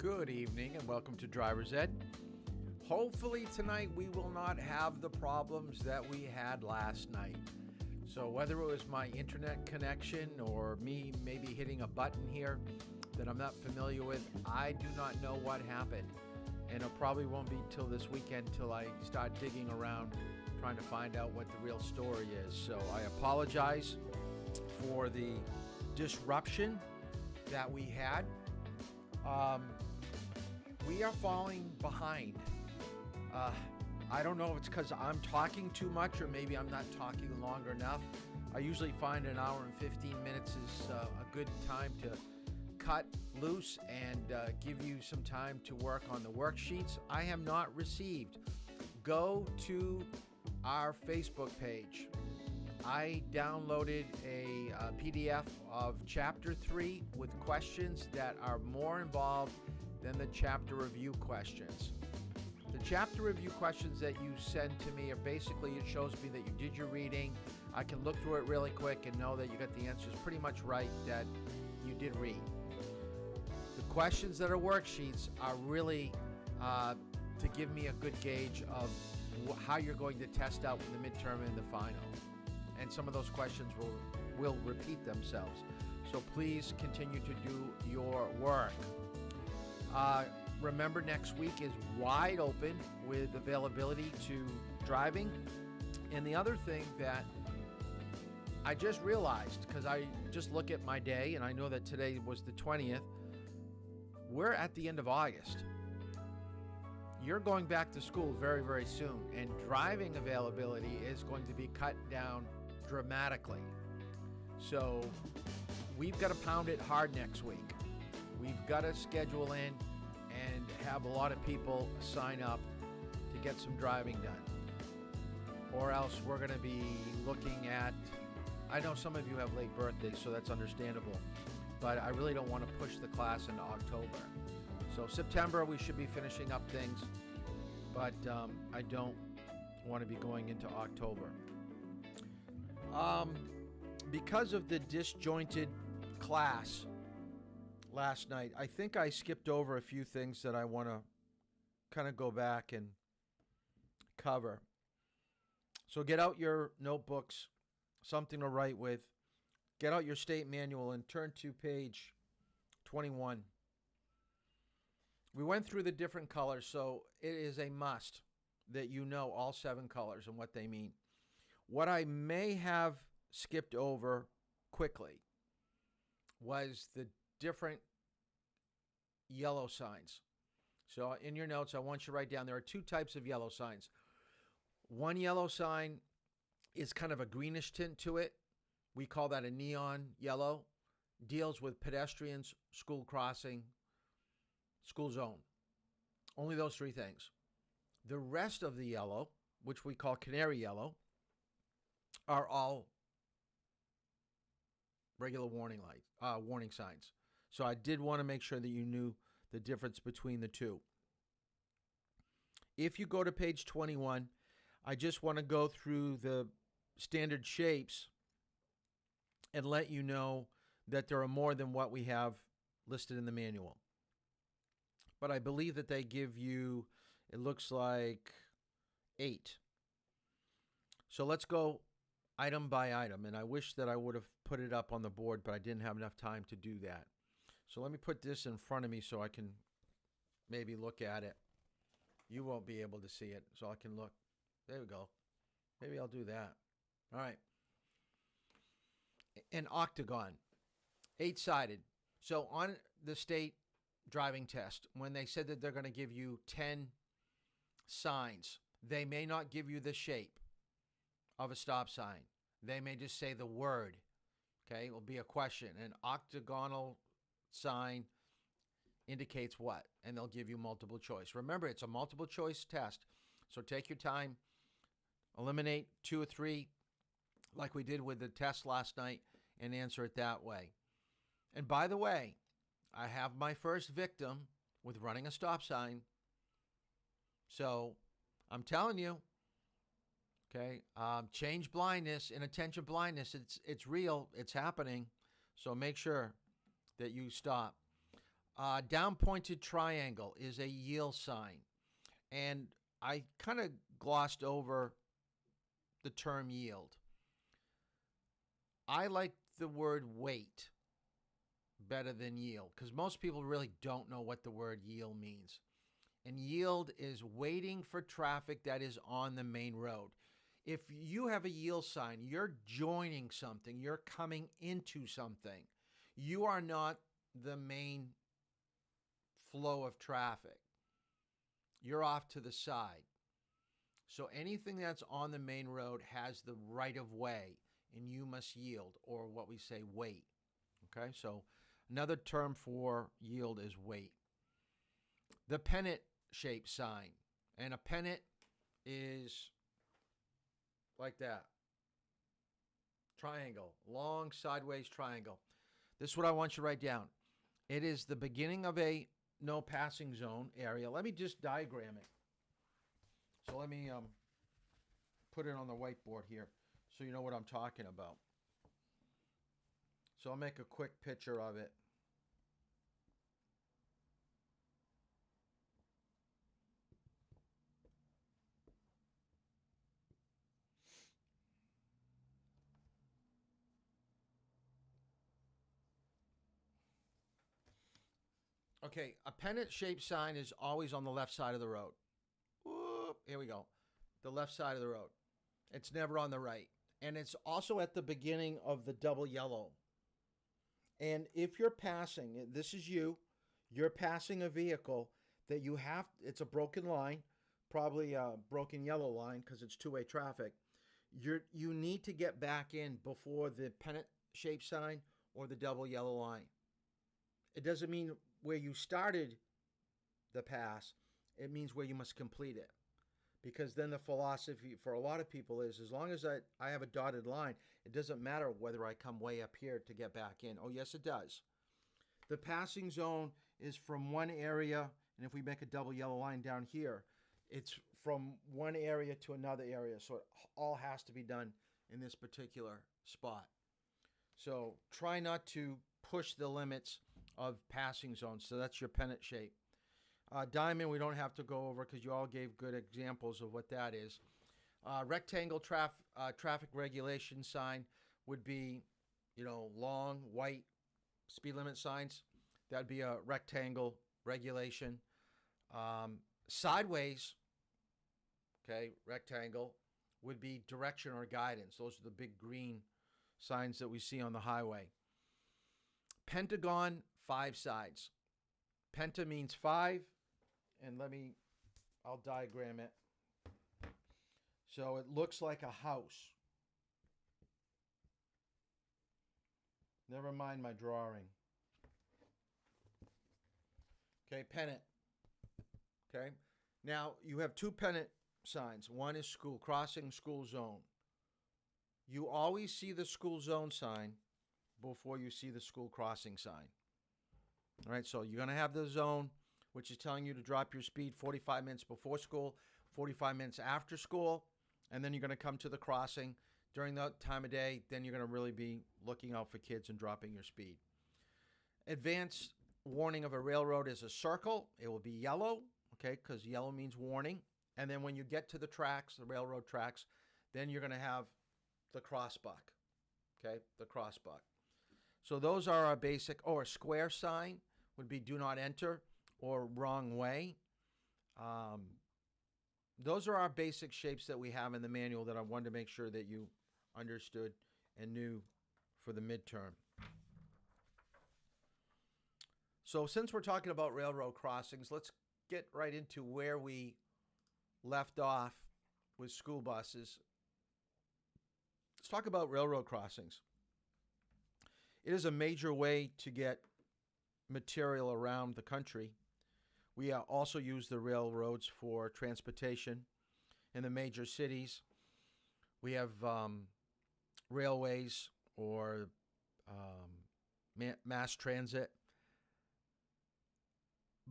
Good evening and welcome to Driver's Ed. Hopefully tonight we will not have the problems that we had last night. So whether it was my internet connection or me maybe hitting a button here that I'm not familiar with, I do not know what happened. And it probably won't be till this weekend till I start digging around trying to find out what the real story is. So I apologize for the disruption that we had. We are falling behind. I don't know if it's because I'm talking too much or maybe I'm not talking longer enough. I usually find an hour and 15 minutes is a good time to cut loose and give you some time to work on the worksheets. I have not received. Go to our Facebook page. I downloaded a PDF of Chapter 3 with questions that are more involved than the chapter review questions. The chapter review questions that you send to me are basically, it shows me that you did your reading. I can look through it really quick and know that you got the answers pretty much right, that you did read. The questions that are worksheets are really to give me a good gauge of how you're going to test out in the midterm and the final. And some of those questions will repeat themselves. So please continue to do your work. Remember, next week is wide open with availability to driving. And the other thing that I just realized, because I just look at my day and I know that today was the 20th, we're at the end of August. You're going back to school very, very soon, and driving availability is going to be cut down dramatically. So we've got to pound it hard next week. We've got to schedule in and have a lot of people sign up to get some driving done. Or else we're going to be looking at, I know some of you have late birthdays, so that's understandable, but I really don't want to push the class into October. So September we should be finishing up things, but I don't want to be going into October. Because of the disjointed class last night, I think I skipped over a few things that I want to kind of go back and cover. So get out your notebooks, something to write with. Get out your state manual and turn to page 21. We went through the different colors, so it is a must that you know all 7 colors and what they mean. What I may have skipped over quickly was the different yellow signs. So in your notes, I want you to write down there are 2 types of yellow signs. One yellow sign is kind of a greenish tint to it. We call that a neon yellow. Deals with pedestrians, school crossing, school zone. Only those 3 things. The rest of the yellow, which we call canary yellow, are all regular warning lights, warning signs. So I did want to make sure that you knew the difference between the 2. If you go to page 21, I just want to go through the standard shapes and let you know that there are more than what we have listed in the manual. But I believe that they give you, it looks like 8. So let's go item by item, and I wish that I would have put it up on the board, but I didn't have enough time to do that. So let me put this in front of me so I can maybe look at it. You won't be able to see it, so I can look. There we go. Maybe I'll do that. All right. An octagon, 8-sided. So on the state driving test, when they said that they're going to give you 10 signs, they may not give you the shape of a stop sign. They may just say the word. Okay, it will be a question. An octagonal sign indicates what? And they'll give you multiple choice. Remember, it's a multiple choice test. So take your time, eliminate 2 or 3 like we did with the test last night and answer it that way. And by the way, I have my first victim with running a stop sign. So I'm telling you, okay, change blindness, inattention blindness, it's real, it's happening. So make sure that you stop. Down pointed triangle is a yield sign. And I kind of glossed over the term yield. I like the word wait better than yield because most people really don't know what the word yield means. And yield is waiting for traffic that is on the main road. If you have a yield sign, you're joining something, you're coming into something. You are not the main flow of traffic. You're off to the side. So anything that's on the main road has the right of way, and you must yield, or what we say, wait. Okay, so another term for yield is wait. The pennant shaped sign. And a pennant is like that. Triangle, long sideways triangle. This is what I want you to write down. It is the beginning of a no passing zone area. Let me just diagram it. So let me put it on the whiteboard here so you know what I'm talking about. So I'll make a quick picture of it. Okay, a pennant-shaped sign is always on the left side of the road. Whoop, here we go. The left side of the road. It's never on the right. And it's also at the beginning of the double yellow. And if you're passing, this is you're passing a vehicle that you have, it's a broken line, probably a broken yellow line because it's two-way traffic. You need to get back in before the pennant-shaped sign or the double yellow line. It doesn't mean where you started the pass, it means where you must complete it. Because then the philosophy for a lot of people is as long as I have a dotted line, it doesn't matter whether I come way up here to get back in. Oh, yes, it does. The passing zone is from one area, and if we make a double yellow line down here, it's from one area to another area. So it all has to be done in this particular spot. So try not to push the limits of passing zones. So that's your pennant shape. Diamond, we don't have to go over because you all gave good examples of what that is. Rectangle traffic regulation sign would be, long white speed limit signs. That'd be a rectangle regulation. Sideways, okay, rectangle would be direction or guidance. Those are the big green signs that we see on the highway. Pentagon, 5 sides. Penta means 5, and I'll diagram it. So it looks like a house. Never mind my drawing. Okay, pennant. Okay. Now, you have 2 pennant signs. One is school crossing, school zone. You always see the school zone sign before you see the school crossing sign. All right, so you're going to have the zone, which is telling you to drop your speed 45 minutes before school, 45 minutes after school, and then you're going to come to the crossing during that time of day. Then you're going to really be looking out for kids and dropping your speed. Advanced warning of a railroad is a circle. It will be yellow, okay, because yellow means warning. And then when you get to the tracks, the railroad tracks, then you're going to have the crossbuck, okay, the crossbuck. So those are our basic, a square sign would be do not enter or wrong way. Those are our basic shapes that we have in the manual that I wanted to make sure that you understood and knew for the midterm. So since we're talking about railroad crossings, let's get right into where we left off with school buses. Let's talk about railroad crossings. It is a major way to get material around the country. We also use the railroads for transportation in the major cities. We have railways or mass transit.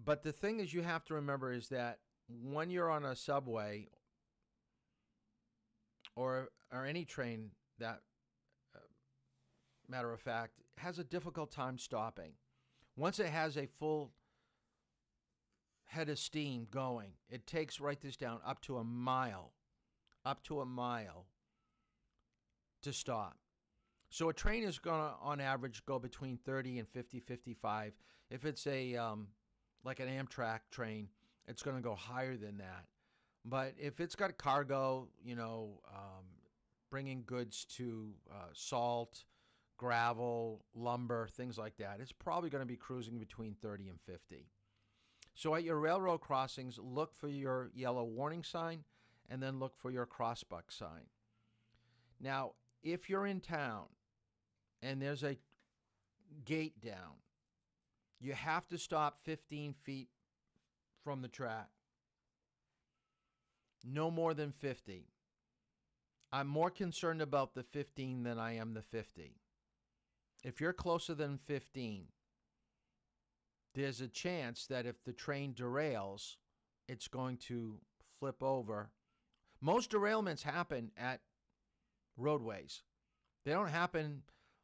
But the thing is you have to remember is that when you're on a subway or any train that matter of fact, has a difficult time stopping. Once it has a full head of steam going, it takes, write this down, up to a mile to stop. So a train is going to, on average, go between 30 and 50, 55. If it's a like an Amtrak train, it's going to go higher than that. But if it's got cargo, bringing goods to salt, gravel, lumber, things like that, it's probably going to be cruising between 30 and 50. So at your railroad crossings, look for your yellow warning sign and then look for your crossbuck sign. Now, if you're in town and there's a gate down, you have to stop 15 feet from the track. No more than 50. I'm more concerned about the 15 than I am the 50. If you're closer than 15, there's a chance that if the train derails, it's going to flip over. Most derailments happen at roadways. They don't happen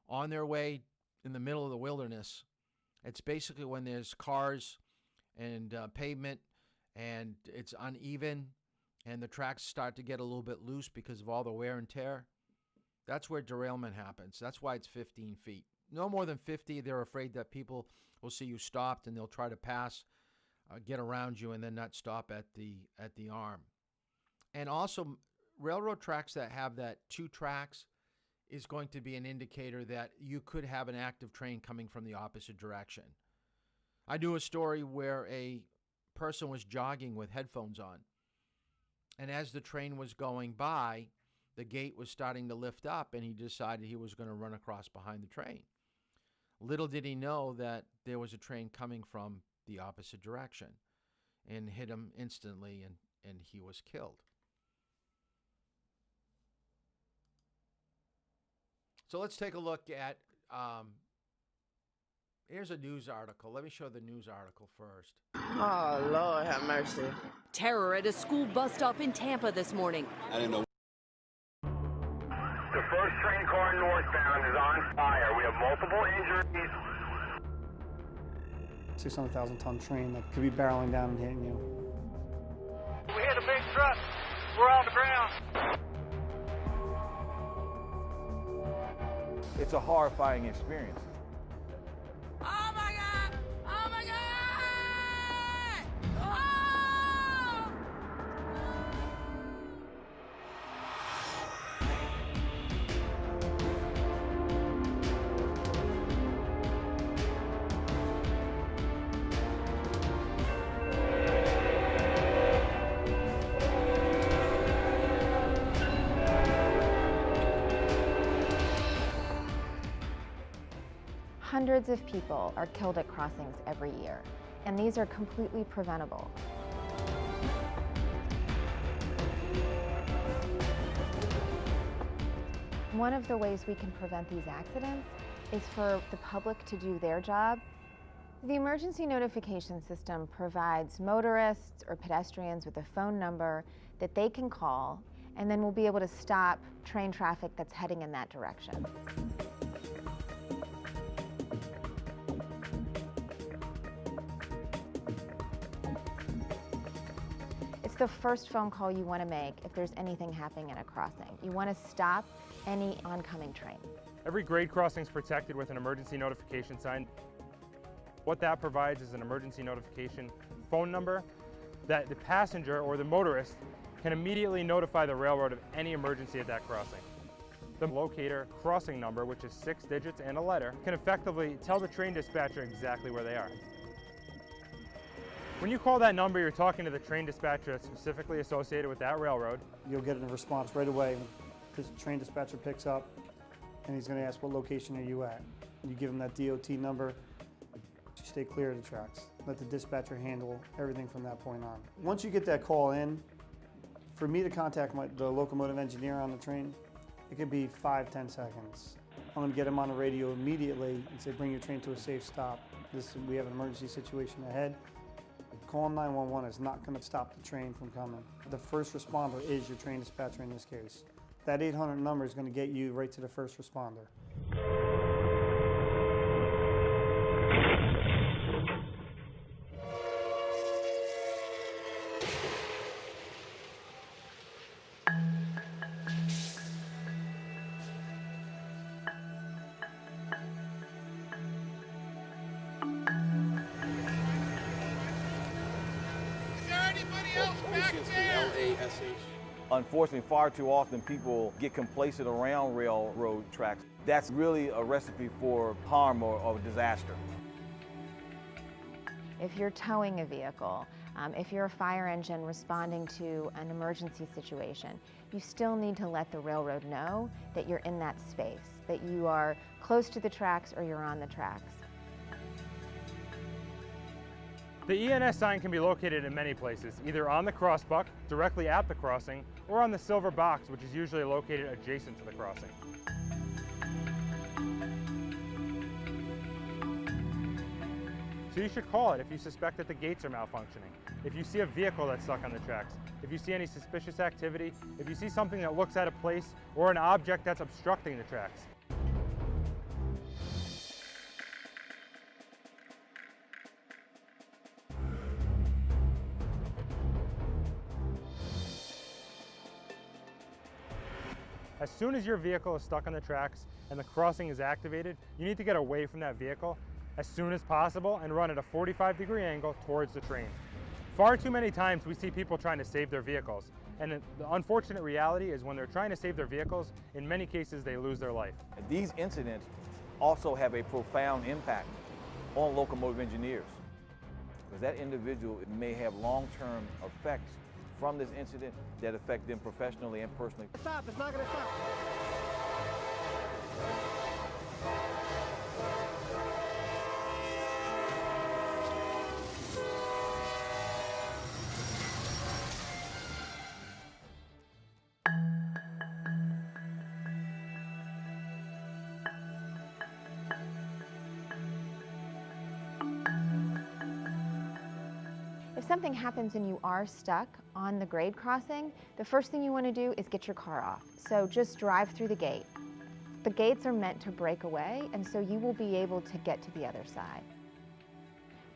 on their way in the middle of the wilderness. It's basically when there's cars and pavement and it's uneven and the tracks start to get a little bit loose because of all the wear and tear. That's where derailment happens. That's why it's 15 feet. No more than 50, they're afraid that people will see you stopped and they'll try to pass, get around you, and then not stop at the arm. And also, railroad tracks that have that 2 tracks is going to be an indicator that you could have an active train coming from the opposite direction. I knew a story where a person was jogging with headphones on, and as the train was going by, the gate was starting to lift up, and he decided he was going to run across behind the train. Little did he know that there was a train coming from the opposite direction and hit him instantly, and he was killed. So let's take a look at, here's a news article. Let me show the news article first. Oh, Lord, have mercy. Terror at a school bus stop in Tampa this morning. I didn't know. The first train car northbound is on fire. We have multiple injuries. 600,000-ton train that could be barreling down and hitting you. We hit a big truck. We're on the ground. It's a horrifying experience. Oh my God! Oh my God! Oh! Hundreds of people are killed at crossings every year, and these are completely preventable. One of the ways we can prevent these accidents is for the public to do their job. The emergency notification system provides motorists or pedestrians with a phone number that they can call, and then we'll be able to stop train traffic that's heading in that direction. The first phone call you want to make if there's anything happening at a crossing. You want to stop any oncoming train. Every grade crossing is protected with an emergency notification sign. What that provides is an emergency notification phone number that the passenger or the motorist can immediately notify the railroad of any emergency at that crossing. The locator crossing number, which is 6 digits and a letter, can effectively tell the train dispatcher exactly where they are. When you call that number, you're talking to the train dispatcher that's specifically associated with that railroad. You'll get a response right away. The train dispatcher picks up, and he's going to ask, what location are you at? You give him that DOT number. You stay clear of the tracks. Let the dispatcher handle everything from that point on. Once you get that call in, for me to contact the locomotive engineer on the train, it could be 5-10 seconds. I'm going to get him on the radio immediately and say, bring your train to a safe stop. We have an emergency situation ahead. Calling 911 is not going to stop the train from coming. The first responder is your train dispatcher in this case. That 800 number is going to get you right to the first responder. safe. Unfortunately, far too often people get complacent around railroad tracks. That's really a recipe for harm or disaster. If you're towing a vehicle, if you're a fire engine responding to an emergency situation, you still need to let the railroad know that you're in that space, that you are close to the tracks or you're on the tracks. The ENS sign can be located in many places, either on the crossbuck, directly at the crossing, or on the silver box, which is usually located adjacent to the crossing. So you should call it if you suspect that the gates are malfunctioning, if you see a vehicle that's stuck on the tracks, if you see any suspicious activity, if you see something that looks out of place, or an object that's obstructing the tracks. As soon as your vehicle is stuck on the tracks and the crossing is activated, you need to get away from that vehicle as soon as possible and run at a 45-degree angle towards the train. Far too many times we see people trying to save their vehicles, and the unfortunate reality is when they're trying to save their vehicles, in many cases they lose their life. These incidents also have a profound impact on locomotive engineers, because that individual may have long-term effects from this incident that affect them professionally and personally. Stop, it's not going to stop. If something happens and you are stuck on the grade crossing, the first thing you want to do is get your car off. So just drive through the gate. The gates are meant to break away, and so you will be able to get to the other side.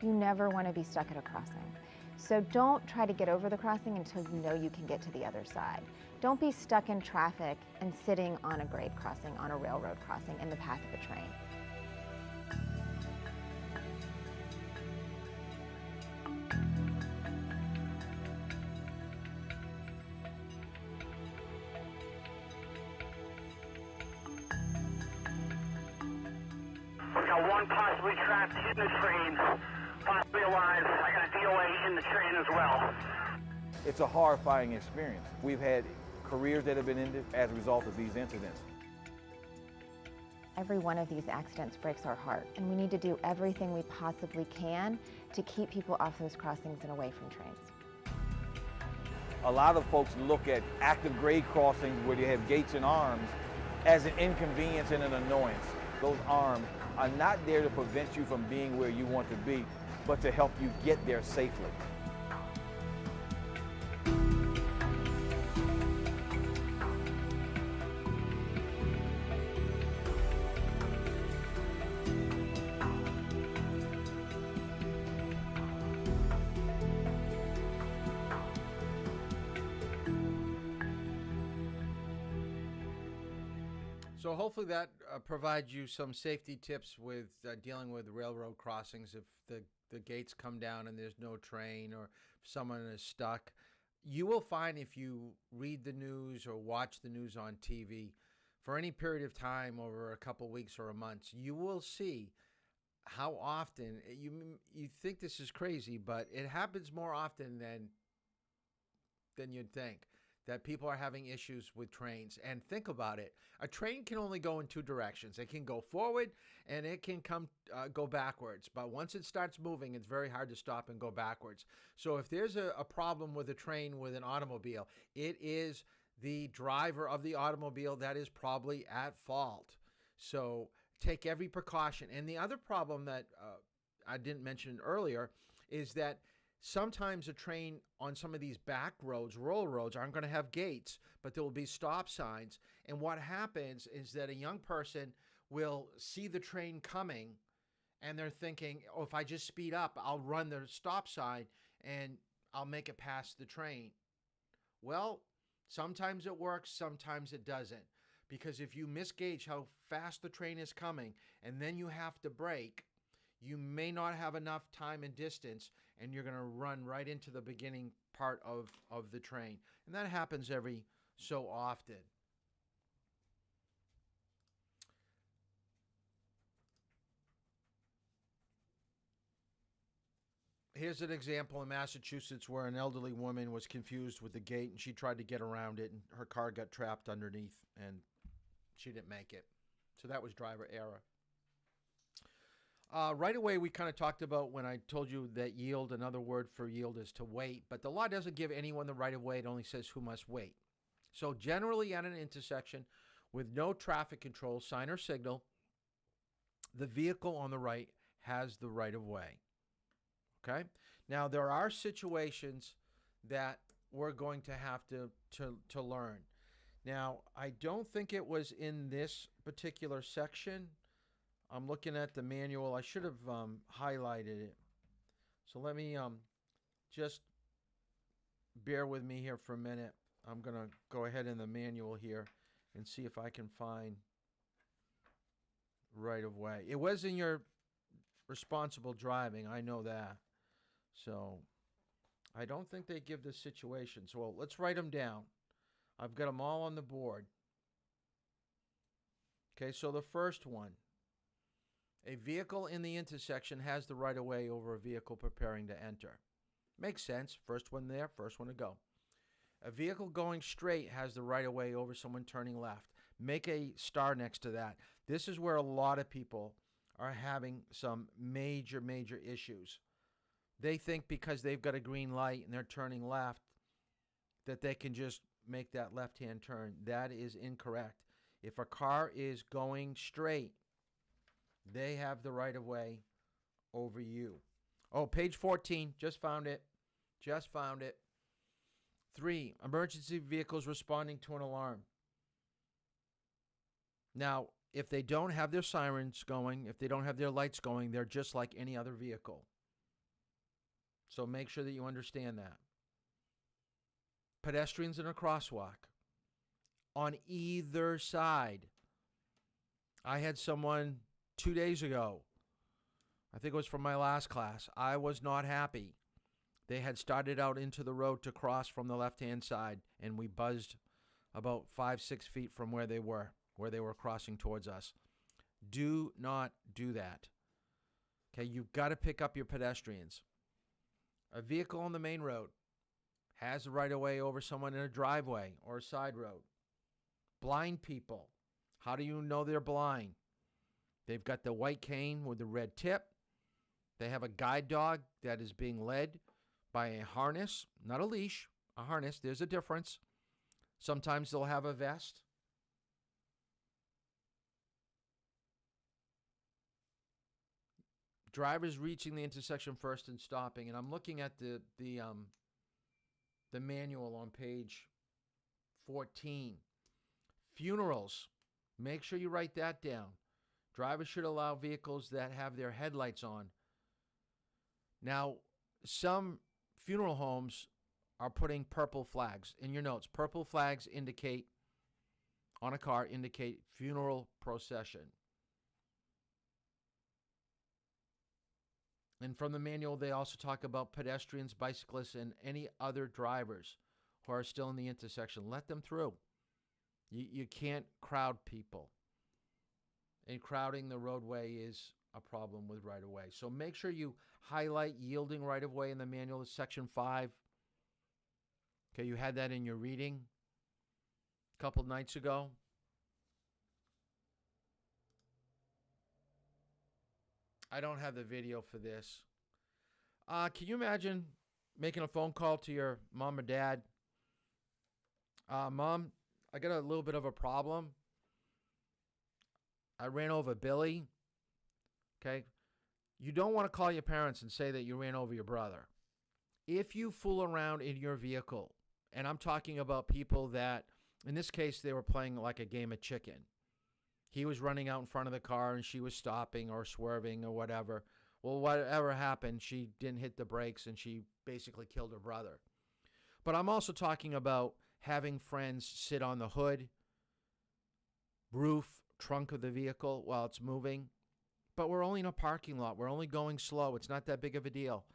You never want to be stuck at a crossing. So don't try to get over the crossing until you know you can get to the other side. Don't be stuck in traffic and sitting on a grade crossing, on a railroad crossing, in the path of a train. We got one possibly trapped in the train, possibly alive. I got a DOA in the train as well. It's a horrifying experience. We've had careers that have been ended as a result of these incidents. Every one of these accidents breaks our heart, and we need to do everything we possibly can to keep people off those crossings and away from trains. A lot of folks look at active grade crossings where you have gates and arms as an inconvenience and an annoyance. Those arms are not there to prevent you from being where you want to be, but to help you get there safely. So hopefully that provides you some safety tips with dealing with railroad crossings. If the gates come down and there's no train, or if someone is stuck, you will find, if you read the news or watch the news on TV for any period of time over a couple weeks or a month, you will see how often, you think this is crazy, but it happens more often than you'd think, that people are having issues with trains. And think about it. A train can only go in two directions. It can go forward and it can go backwards. But once it starts moving, it's very hard to stop and go backwards. So if there's a problem with a train with an automobile, it is the driver of the automobile that is probably at fault. So take every precaution. And the other problem that I didn't mention earlier is that sometimes a train on some of these back roads, rural roads, aren't going to have gates, but there will be stop signs. And what happens is that a young person will see the train coming and they're thinking, oh, if I just speed up, I'll run the stop sign and I'll make it past the train. Well, sometimes it works, sometimes it doesn't. Because if you misgauge how fast the train is coming and then you have to brake, you may not have enough time and distance, and you're going to run right into the beginning part of the train. And that happens every so often. Here's an example in Massachusetts where an elderly woman was confused with the gate and she tried to get around it and her car got trapped underneath and she didn't make it. So that was driver error. Right away, we kind of talked about when I told you that yield, another word for yield is to wait, but the law doesn't give anyone the right of way. It only says who must wait. So generally at an intersection with no traffic control, sign or signal, the vehicle on the right has the right of way. Okay? Now, there are situations that we're going to have to learn. Now, I don't think it was in this particular section. I'm looking at the manual. I should have highlighted it. So let me just bear with me here for a minute. I'm going to go ahead in the manual here and see if I can find right of way. It was in your responsible driving. I know that. So I don't think they give this situation. So well, let's write them down. I've got them all on the board. Okay, so the first one. A vehicle in the intersection has the right of way over a vehicle preparing to enter. Makes sense. First one there, first one to go. A vehicle going straight has the right of way over someone turning left. Make a star next to that. This is where a lot of people are having some major issues. They think because they've got a green light and they're turning left that they can just make that left-hand turn. That is incorrect. If a car is going straight, they have the right of way over you. Oh, page 14. Just found it. 3, emergency vehicles responding to an alarm. Now, if they don't have their sirens going, if they don't have their lights going, they're just like any other vehicle. So make sure that you understand that. Pedestrians in a crosswalk on either side. I had someone 2 days ago, I think it was from my last class. I was not happy. They had started out into the road to cross from the left-hand side, and we buzzed about 5-6 feet from where they were crossing towards us. Do not do that. Okay, you've got to pick up your pedestrians. A vehicle on the main road has the right of way over someone in a driveway or a side road. Blind people. How do you know they're blind? They've got the white cane with the red tip. They have a guide dog that is being led by a harness, not a leash, a harness. There's a difference. Sometimes they'll have a vest. Drivers reaching the intersection first and stopping. And I'm looking at the manual on page 14. Funerals. Make sure you write that down. Drivers should allow vehicles that have their headlights on. Now, some funeral homes are putting purple flags in your notes. Purple flags indicate, on a car, indicate funeral procession. And from the manual, they also talk about pedestrians, bicyclists, and any other drivers who are still in the intersection. Let them through. You can't crowd people. And crowding the roadway is a problem with right-of-way. So make sure you highlight yielding right-of-way in the manual, section 5. Okay, you had that in your reading a couple nights ago. I don't have the video for this. Can you imagine making a phone call to your mom or dad? Mom, I got a little bit of a problem. I ran over Billy. Okay? You don't want to call your parents and say that you ran over your brother. If you fool around in your vehicle, and I'm talking about people that, in this case, they were playing like a game of chicken. He was running out in front of the car and she was stopping or swerving or whatever. Well, whatever happened, she didn't hit the brakes and she basically killed her brother. But I'm also talking about having friends sit on the hood, roof, trunk of the vehicle while it's moving. But we're only in a parking lot. We're only going slow. It's not that big of a deal.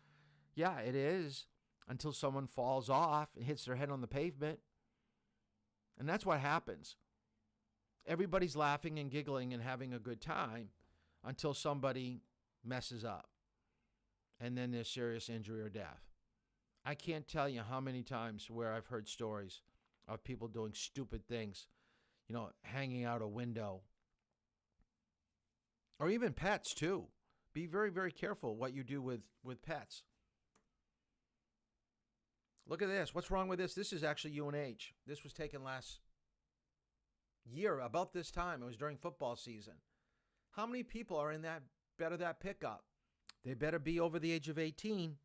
Yeah, it is until someone falls off and hits their head on the pavement. And that's what happens. Everybody's laughing and giggling and having a good time until somebody messes up. And then there's serious injury or death. I can't tell you how many times where I've heard stories of people doing stupid things, hanging out a window. Or even pets, too. Be very, very careful what you do with pets. Look at this. What's wrong with this? This is actually UNH. This was taken last year, about this time. It was during football season. How many people are in that bed of that pickup? They better be over the age of 18,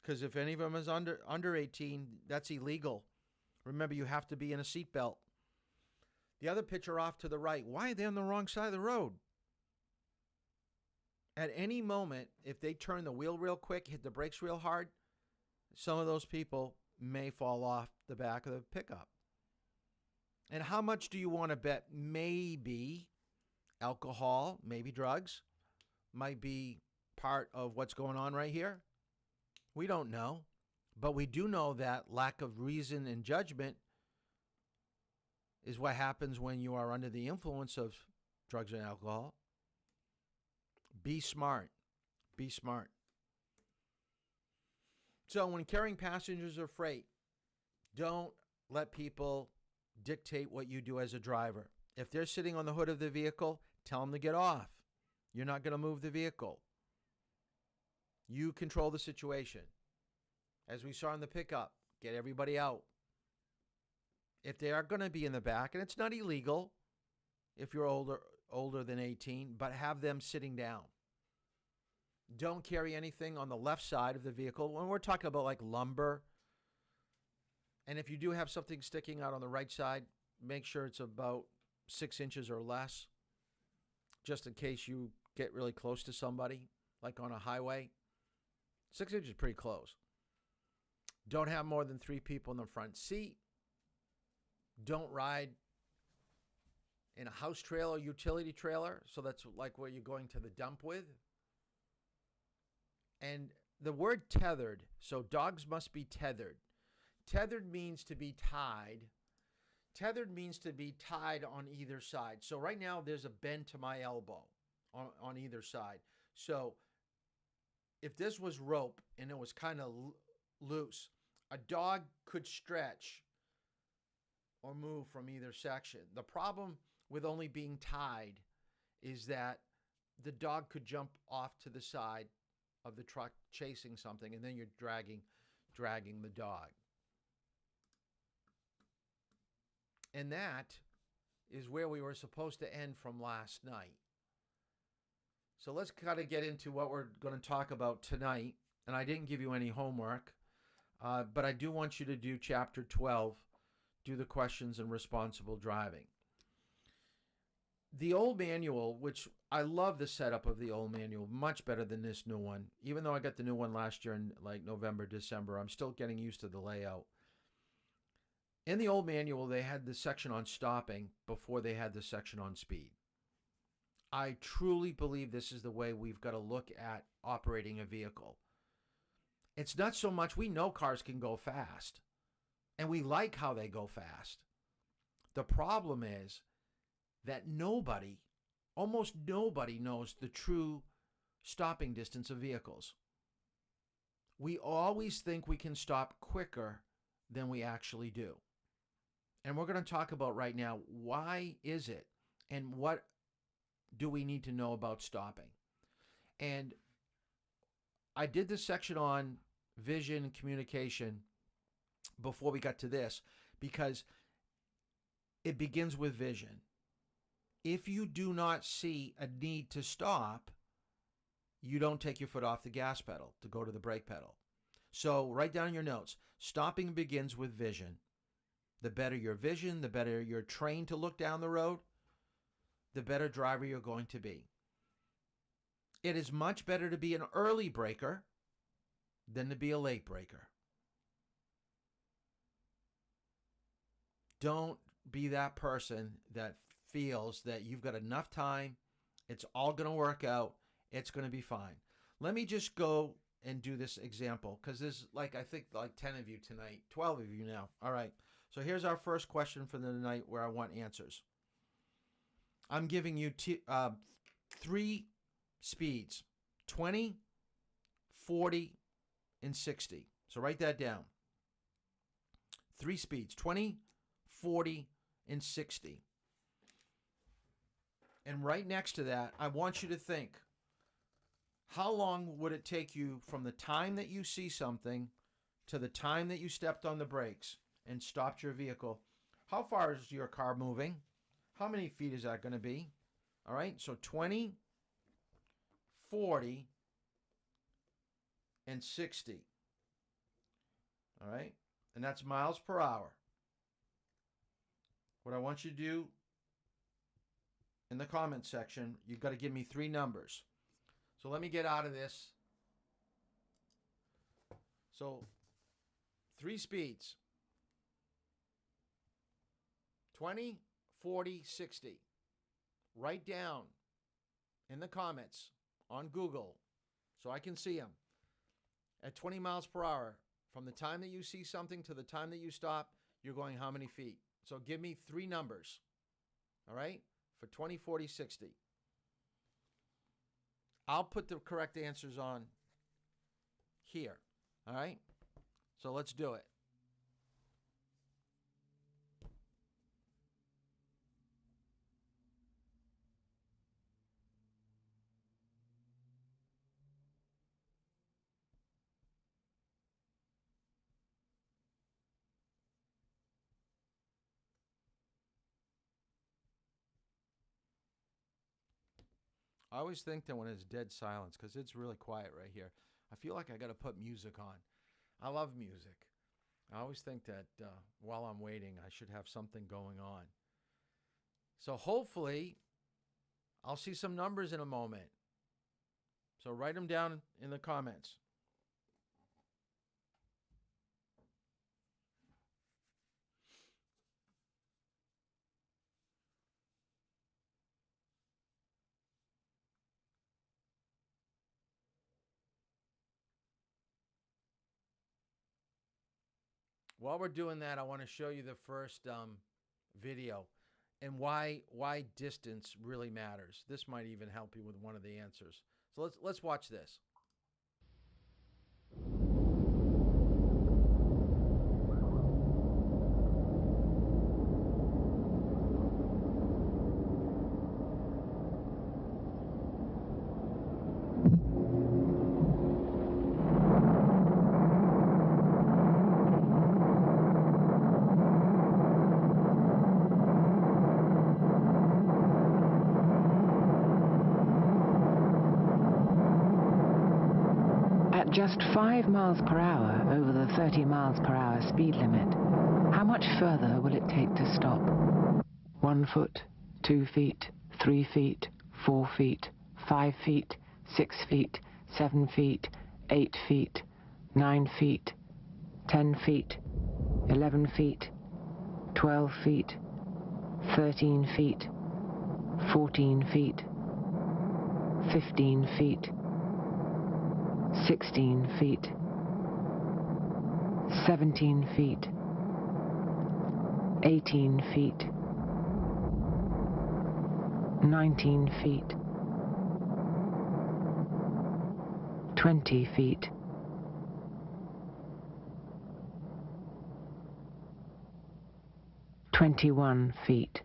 because if any of them is under 18, that's illegal. Remember, you have to be in a seatbelt. The other picture off to the right, why are they on the wrong side of the road? At any moment, if they turn the wheel real quick, hit the brakes real hard, some of those people may fall off the back of the pickup. And how much do you want to bet? Maybe alcohol, maybe drugs, might be part of what's going on right here. We don't know. But we do know that lack of reason and judgment is what happens when you are under the influence of drugs and alcohol. Be smart. Be smart. So when carrying passengers or freight, don't let people dictate what you do as a driver. If they're sitting on the hood of the vehicle, tell them to get off. You're not going to move the vehicle. You control the situation. As we saw in the pickup, get everybody out. If they are going to be in the back, and it's not illegal if you're older than 18, but have them sitting down. Don't carry anything on the left side of the vehicle. When we're talking about like lumber, and if you do have something sticking out on the right side, make sure it's about 6 inches or less, just in case you get really close to somebody, like on a highway. 6 inches is pretty close. Don't have more than 3 people in the front seat. Don't ride in a house trailer, utility trailer. So that's like where you're going to the dump with. And the word tethered, so dogs must be tethered. Tethered means to be tied. Tethered means to be tied on either side. So right now there's a bend to my elbow on either side. So if this was rope and it was kind of loose, a dog could stretch or move from either section. The problem with only being tied is that the dog could jump off to the side of the truck chasing something, and then you're dragging the dog. And that is where we were supposed to end from last night. So let's kind of get into what we're going to talk about tonight. And I didn't give you any homework, but I do want you to do Chapter 12, do the questions and responsible driving. The old manual, which I love the setup of the old manual, much better than this new one. Even though I got the new one last year in like November, December, I'm still getting used to the layout. In the old manual, they had the section on stopping before they had the section on speed. I truly believe this is the way we've got to look at operating a vehicle. It's not so much, we know cars can go fast, and we like how they go fast. The problem is that almost nobody knows the true stopping distance of vehicles. We always think we can stop quicker than we actually do. And we're going to talk about right now, why is it and what do we need to know about stopping? And I did this section on vision and communication before we got to this because it begins with vision. If you do not see a need to stop, you don't take your foot off the gas pedal to go to the brake pedal. So write down your notes. Stopping begins with vision. The better your vision, the better you're trained to look down the road, the better driver you're going to be. It is much better to be an early braker than to be a late braker. Don't be that person that feels that you've got enough time, it's all going to work out, it's going to be fine. Let me just go and do this example because there's like, I think like 10 of you tonight, 12 of you now. All right. So here's our first question for the night where I want answers. I'm giving you 3 speeds, 20, 40, and 60. So write that down. 3 speeds, 20, 40, and 60. And right next to that, I want you to think, how long would it take you from the time that you see something to the time that you stepped on the brakes and stopped your vehicle? How far is your car moving? How many feet is that going to be? All right, so 20, 40, and 60. All right, and that's miles per hour. What I want you to do in the comment section, you've got to give me 3 numbers. So let me get out of this. So 3 speeds. 20, 40, 60. Write down in the comments on Google so I can see them. At 20 miles per hour, from the time that you see something to the time that you stop, you're going how many feet? So give me 3 numbers. All right? For 20, 40, 60. I'll put the correct answers on here. All right? So let's do it. I always think that when it's dead silence, because it's really quiet right here, I feel like I got to put music on. I love music. I always think that while I'm waiting, I should have something going on. So hopefully, I'll see some numbers in a moment. So write them down in the comments. While we're doing that, I want to show you the first video and why distance really matters. This might even help you with one of the answers. So let's watch this. At just 5 miles per hour over the 30 miles per hour speed limit, how much further will it take to stop? 1 foot, 2 feet, 3 feet, 4 feet, 5 feet, 6 feet, 7 feet, 8 feet, 9 feet, 10 feet, 11 feet, 12 feet, 13 feet, 14 feet, 15 feet, 16 feet, 17 feet, 18 feet, 19 feet, 20 feet, 21 feet.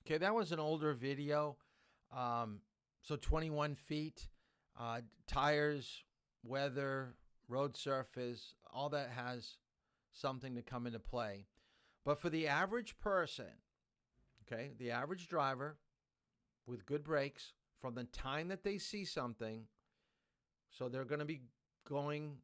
Okay, that was an older video. So 21 feet, tires, weather, road surface, all that has something to come into play. But for the average person, okay, the average driver with good brakes, from the time that they see something, so they're going to be going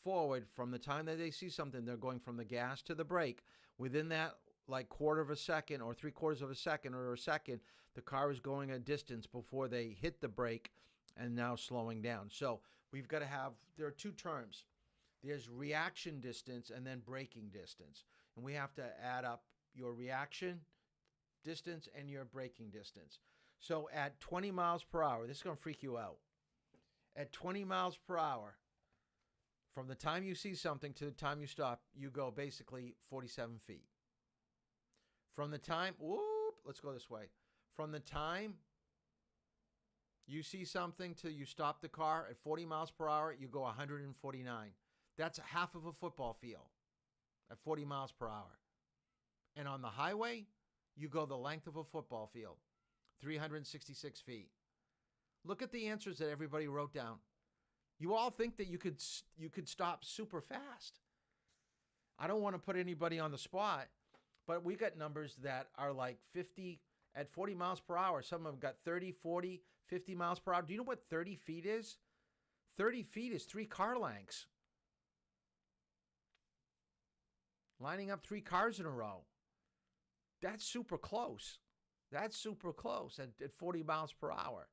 forward from the time that they see something, they're going from the gas to the brake. Within that, like quarter of a second or 3/4 of a second or a second, the car is going a distance before they hit the brake and now slowing down. So we've got to have, there are 2 terms. There's reaction distance and then braking distance. and we have to add up your reaction distance and your braking distance. So at 20 miles per hour, this is going to freak you out. At 20 miles per hour, from the time you see something to the time you stop, you go basically 47 feet. From the time, let's go this way. From the time you see something till you stop the car at 40 miles per hour, you go 149. That's half of a football field at 40 miles per hour. And on the highway, you go the length of a football field, 366 feet. Look at the answers that everybody wrote down. You all think that you could stop super fast. I don't want to put anybody on the spot, but we got numbers that are like 50 at 40 miles per hour. Some of them got 30, 40, 50 miles per hour. Do you know what 30 feet is? 30 feet is 3 car lengths. Lining up 3 cars in a row. That's super close. That's super close at 40 miles per hour.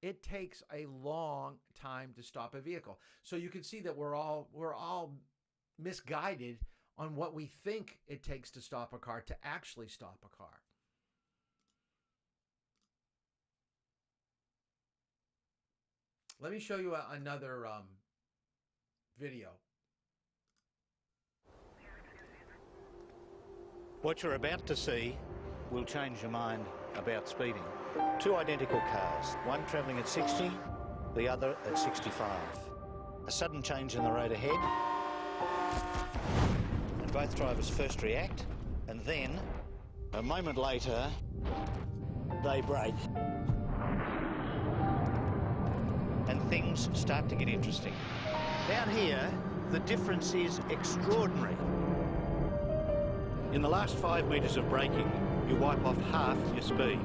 It takes a long time to stop a vehicle. So you can see that we're all misguided on what we think it takes to stop a car to actually stop a car. Let me show you another video. What you're about to see will change your mind about speeding. 2 identical cars, one travelling at 60, the other at 65. A sudden change in the road ahead, and both drivers first react, and then, a moment later, they brake. And things start to get interesting. Down here, the difference is extraordinary. In the last 5 metres of braking, you wipe off half your speed.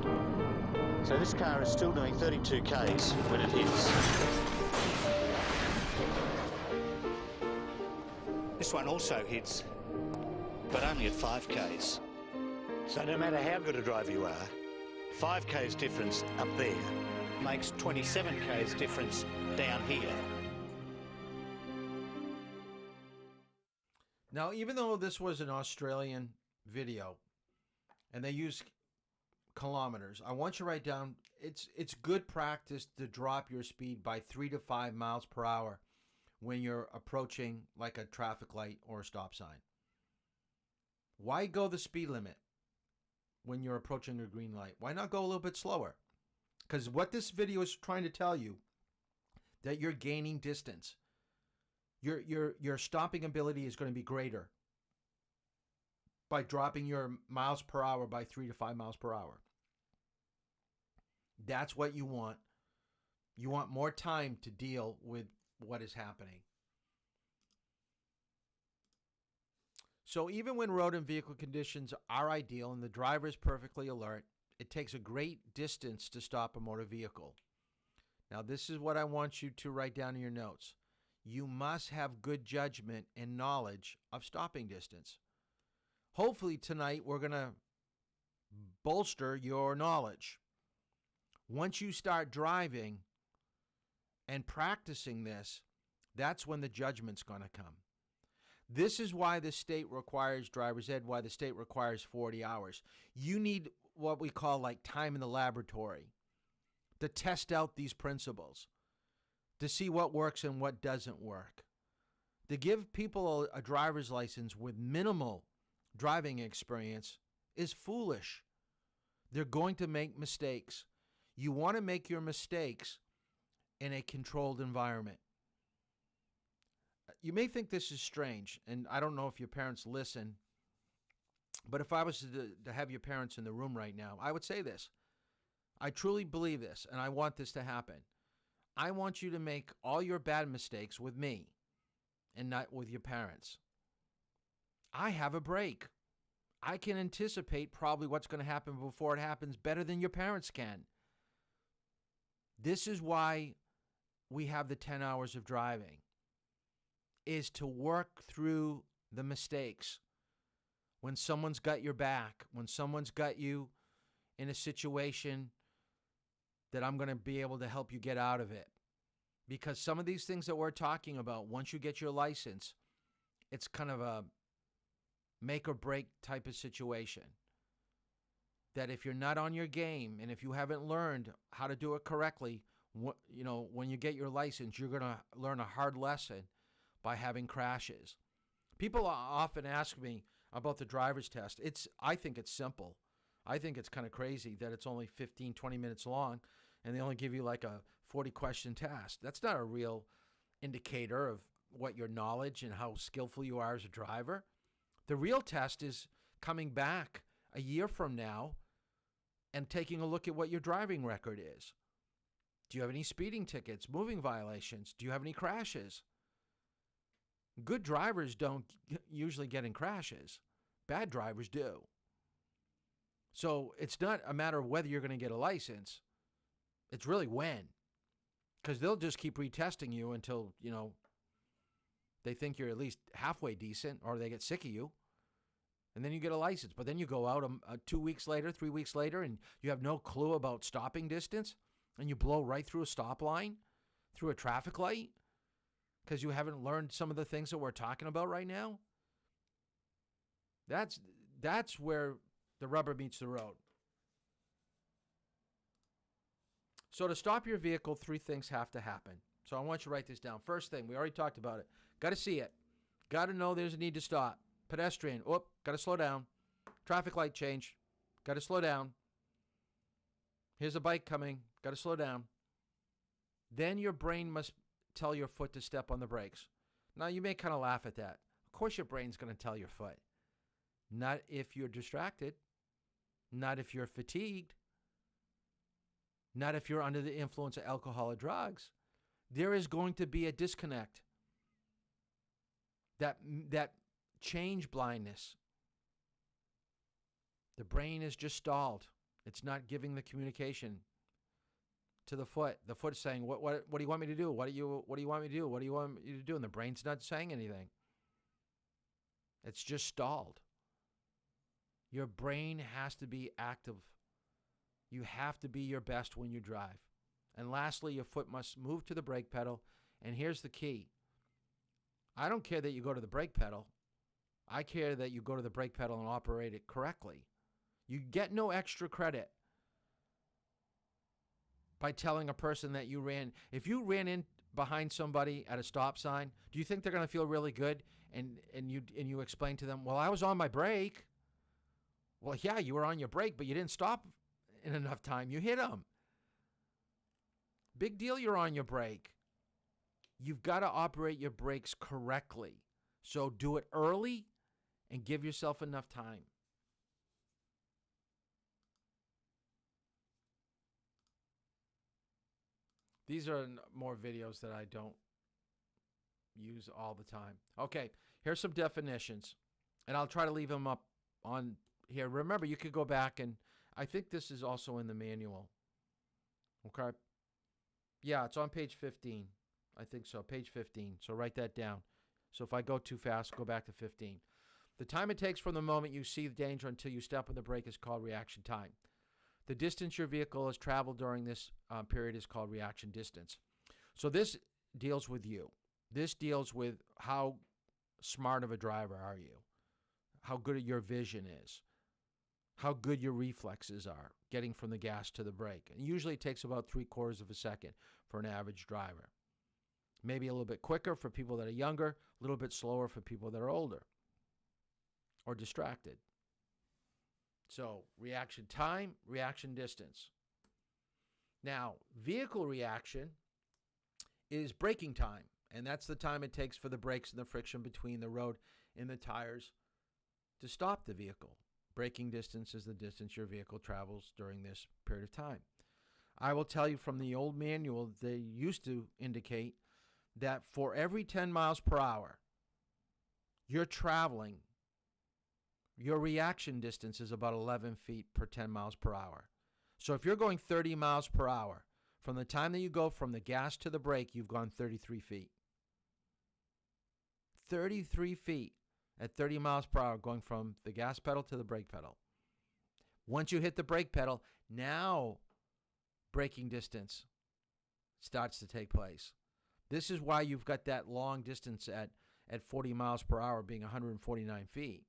So this car is still doing 32 k's when it hits. This one also hits, but only at 5 k's. So no matter how good a driver you are, 5 k's difference up there makes 27 k's difference down here. Now, even though this was an Australian video and they use kilometers, I want you to write down it's good practice to drop your speed by 3 to 5 miles per hour when you're approaching like a traffic light or a stop sign. Why go the speed limit when you're approaching a green light? Why not go a little bit slower? Because what this video is trying to tell you, that you're gaining distance. Your stopping ability is going to be greater by dropping your miles per hour by 3 to 5 miles per hour. That's what you want. You want more time to deal with what is happening. So even when road and vehicle conditions are ideal and the driver is perfectly alert, it takes a great distance to stop a motor vehicle. Now, this is what I want you to write down in your notes. You must have good judgment and knowledge of stopping distance. Hopefully tonight we're going to bolster your knowledge. Once you start driving and practicing this, that's when the judgment's going to come. This is why the state requires driver's ed, why the state requires 40 hours. You need what we call like time in the laboratory to test out these principles, to see what works and what doesn't work. To give people a driver's license with minimal driving experience is foolish. They're going to make mistakes. You want to make your mistakes in a controlled environment. You may think this is strange, and I don't know if your parents listen, but if I was to have your parents in the room right now, I would say this. I truly believe this, and I want this to happen. I want you to make all your bad mistakes with me and not with your parents. I have a break. I can anticipate probably what's going to happen before it happens better than your parents can. This is why we have the 10 hours of driving, is to work through the mistakes. When someone's got your back, when someone's got you in a situation that I'm going to be able to help you get out of it. Because some of these things that we're talking about, once you get your license, it's kind of make or break type of situation. That if you're not on your game and if you haven't learned how to do it correctly, when you get your license, you're going to learn a hard lesson by having crashes. People often ask me about the driver's test. I think it's simple. I think it's kind of crazy that it's only 15, 20 minutes long and they only give you like a 40-question test. That's not a real indicator of what your knowledge and how skillful you are as a driver. The real test is coming back a year from now and taking a look at what your driving record is. Do you have any speeding tickets, moving violations? Do you have any crashes? Good drivers don't usually get in crashes. Bad drivers do. So it's not a matter of whether you're going to get a license. It's really when. Because they'll just keep retesting you until, they think you're at least halfway decent or they get sick of you. And then you get a license. But then you go out 2 weeks later, 3 weeks later, and you have no clue about stopping distance. And you blow right through a stop line, through a traffic light, because you haven't learned some of the things that we're talking about right now. That's where the rubber meets the road. So to stop your vehicle, 3 things have to happen. So I want you to write this down. First thing, we already talked about it. Got to see it. Got to know there's a need to stop. Pedestrian, got to slow down. Traffic light change, got to slow down. Here's a bike coming, got to slow down. Then your brain must tell your foot to step on the brakes. Now, you may kind of laugh at that. Of course your brain's going to tell your foot. Not if you're distracted. Not if you're fatigued. Not if you're under the influence of alcohol or drugs. There is going to be a disconnect. That change blindness. The brain is just stalled. It's not giving the communication to the foot. The foot's saying, what do you want me to do? What do you want me to do? What do you want me to do? And the brain's not saying anything. It's just stalled. Your brain has to be active. You have to be your best when you drive. And lastly, your foot must move to the brake pedal. And here's the key. I don't care that you go to the brake pedal. I care that you go to the brake pedal and operate it correctly. You get no extra credit by telling a person that you ran. If you ran in behind somebody at a stop sign, do you think they're going to feel really good? And you explain to them, well, I was on my brake. Well, yeah, you were on your brake, but you didn't stop in enough time. You hit them. Big deal you're on your brake. You've got to operate your brakes correctly. So do it early and give yourself enough time. These are more videos that I don't use all the time. Okay, here's some definitions. And I'll try to leave them up on here. Remember, you could go back and I think this is also in the manual. Okay? Yeah, it's on page 15. I think so, page 15. So write that down. So if I go too fast, go back to 15. The time it takes from the moment you see the danger until you step on the brake is called reaction time. The distance your vehicle has traveled during this period is called reaction distance. So this deals with you. This deals with how smart of a driver are you, how good your vision is, how good your reflexes are, getting from the gas to the brake. And usually it takes about 3/4 of a second for an average driver. Maybe a little bit quicker for people that are younger, a little bit slower for people that are older or distracted. So reaction time, reaction distance. Now, vehicle reaction is braking time, and that's the time it takes for the brakes and the friction between the road and the tires to stop the vehicle. Braking distance is the distance your vehicle travels during this period of time. I will tell you from the old manual, they used to indicate that for every 10 miles per hour you're traveling, your reaction distance is about 11 feet per 10 miles per hour. So if you're going 30 miles per hour, from the time that you go from the gas to the brake, you've gone 33 feet. 33 feet at 30 miles per hour going from the gas pedal to the brake pedal. Once you hit the brake pedal, now braking distance starts to take place. This is why you've got that long distance at 40 miles per hour being 149 feet.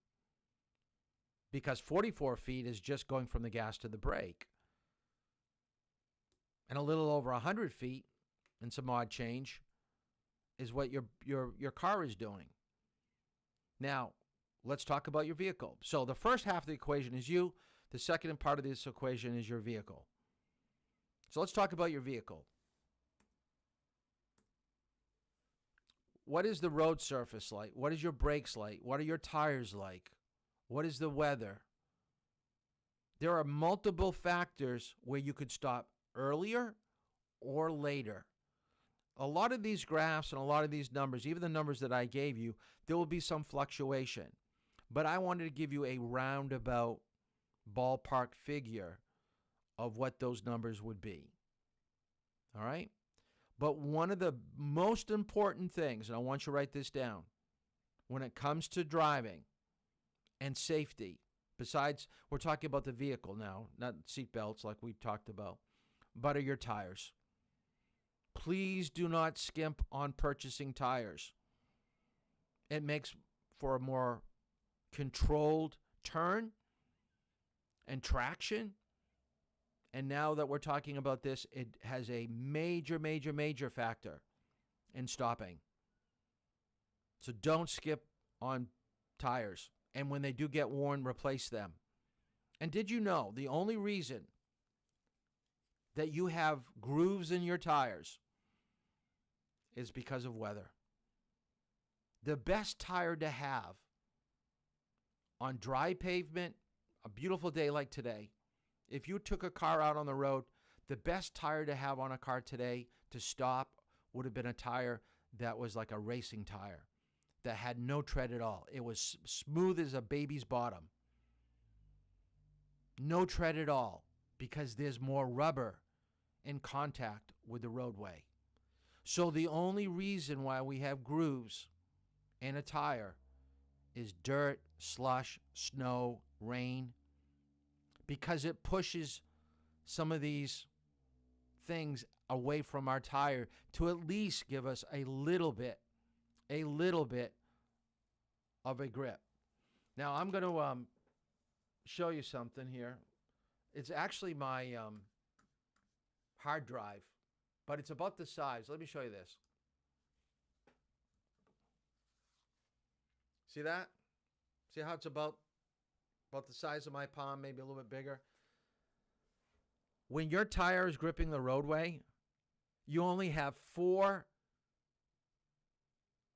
because 44 feet is just going from the gas to the brake. And a little over 100 feet and some odd change is what your car is doing. Now, let's talk about your vehicle. So the first half of the equation is you. The second part of this equation is your vehicle. So let's talk about your vehicle. What is the road surface like? What is your brakes like? What are your tires like? What is the weather? There are multiple factors where you could stop earlier or later. A lot of these graphs and a lot of these numbers, even the numbers that I gave you, there will be some fluctuation. But I wanted to give you a roundabout ballpark figure of what those numbers would be. All right? But one of the most important things, and I want you to write this down, when it comes to driving and safety, besides, we're talking about the vehicle now, not seat belts like we talked about, but are your tires. Please do not skimp on purchasing tires. It makes for a more controlled turn and traction. And now that we're talking about this, it has a major factor in stopping. So don't skip on tires. And when they do get worn, replace them. And did you know the only reason that you have grooves in your tires is because of weather? The best tire to have on dry pavement, a beautiful day like today, if you took a car out on the road, the best tire to have on a car today to stop would have been a tire that was like a racing tire, that had no tread at all. It was smooth as a baby's bottom. No tread at all, because there's more rubber in contact with the roadway. So the only reason why we have grooves in a tire is dirt, slush, snow, rain, because it pushes some of these things away from our tire to at least give us a little bit of a grip. Now I'm going to show you something here. It's actually my hard drive, but it's about the size. Let me show you this. See that? See how it's about the size of my palm, maybe a little bit bigger? When your tire is gripping the roadway, you only have 4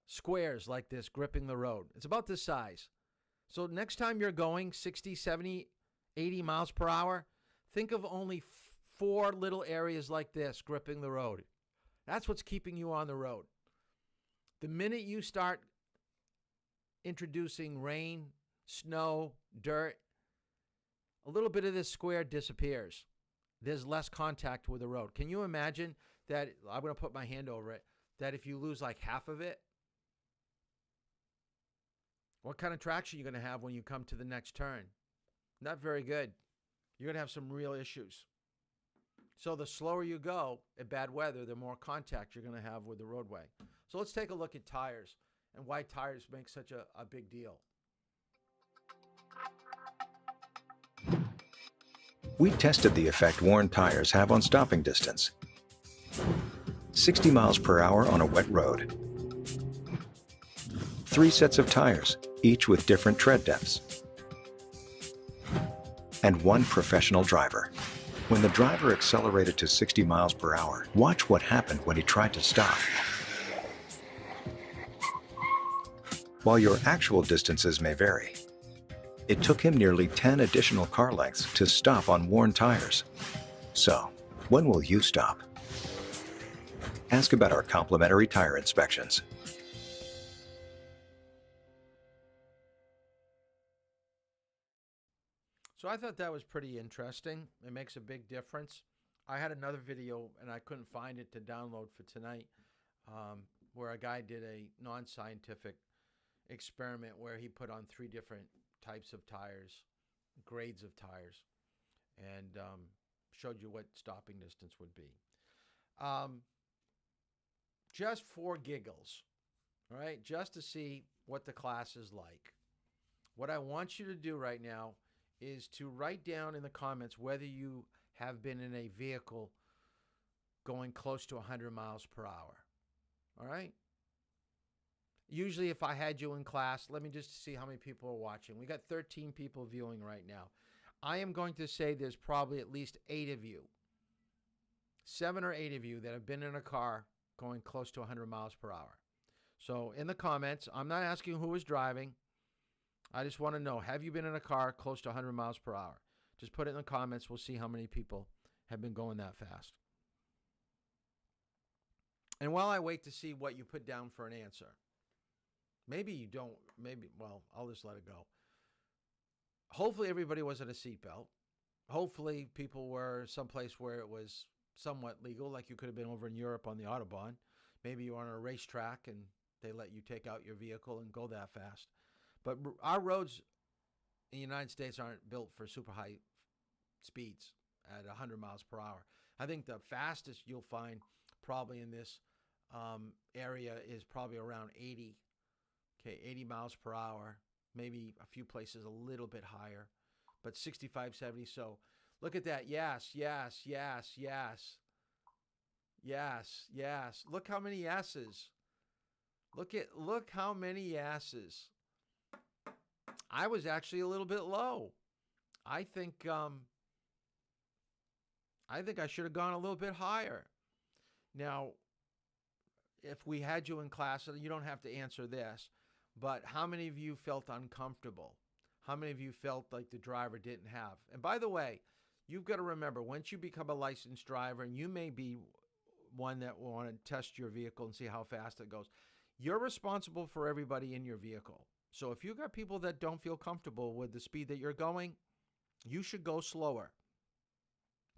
squares like this gripping the road. It's about this size. So next time you're going 60, 70, 80 miles per hour, think of only 4 little areas like this gripping the road. That's what's keeping you on the road. The minute you start introducing rain, snow, dirt, a little bit of this square disappears. There's less contact with the road. Can you imagine that? I'm going to put my hand over it, that if you lose like half of it, what kind of traction are you going to have when you come to the next turn? Not very good. You're going to have some real issues. So the slower you go at bad weather, the more contact you're going to have with the roadway. So let's take a look at tires and why tires make such a big deal. We tested the effect worn tires have on stopping distance. 60 miles per hour on a wet road. 3 sets of tires, each with different tread depths. And 1 professional driver. When the driver accelerated to 60 miles per hour, watch what happened when he tried to stop. While your actual distances may vary, it took him nearly 10 additional car lengths to stop on worn tires. So, when will you stop? Ask about our complimentary tire inspections. So I thought that was pretty interesting. It makes a big difference. I had another video, and I couldn't find it to download for tonight, where a guy did a non-scientific experiment where he put on 3 different types of tires, grades of tires, and showed you what stopping distance would be. Just for giggles, all right, just to see what the class is like. What I want you to do right now is to write down in the comments whether you have been in a vehicle going close to 100 miles per hour. All right? Usually if I had you in class, let me just see how many people are watching. We got 13 people viewing right now. I am going to say there's probably at least 8 of you, 7 or 8 of you that have been in a car going close to 100 miles per hour. So in the comments, I'm not asking who was driving. I just want to know, have you been in a car close to 100 miles per hour? Just put it in the comments. We'll see how many people have been going that fast. And while I wait to see what you put down for an answer, maybe you don't, well, I'll just let it go. Hopefully everybody was at a seatbelt. Hopefully people were someplace where it was somewhat legal, like you could have been over in Europe on the Autobahn. Maybe you were on a racetrack and they let you take out your vehicle and go that fast. But our roads in the United States aren't built for super high speeds at 100 miles per hour. I think the fastest you'll find probably in this area is probably around 80. Okay, 80 miles per hour. Maybe a few places a little bit higher, but 65, 70. So look at that. Yes, yes, yes, yes. Yes, yes. Look how many yeses. Look how many yeses. I was actually a little bit low. I think I should have gone a little bit higher. Now, if we had you in class, you don't have to answer this, but how many of you felt uncomfortable? How many of you felt like the driver didn't have? And by the way, you've got to remember, once you become a licensed driver, and you may be one that will want to test your vehicle and see how fast it goes, you're responsible for everybody in your vehicle. So if you've got people that don't feel comfortable with the speed that you're going, you should go slower.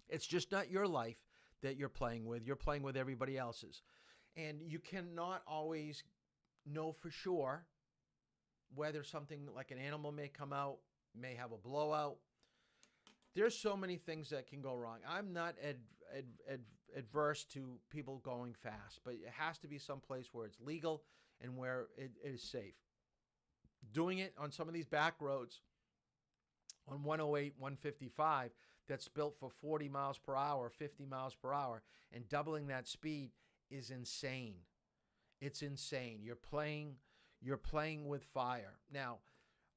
It's just not your life that you're playing with. You're playing with everybody else's. And you cannot always know for sure whether something like an animal may come out, may have a blowout. There's so many things that can go wrong. I'm not adverse to people going fast, but it has to be someplace where it's legal and where it is safe. Doing it on some of these back roads on 108, 155 that's built for 40 miles per hour, 50 miles per hour, and doubling that speed is insane. It's insane. You're playing with fire. Now,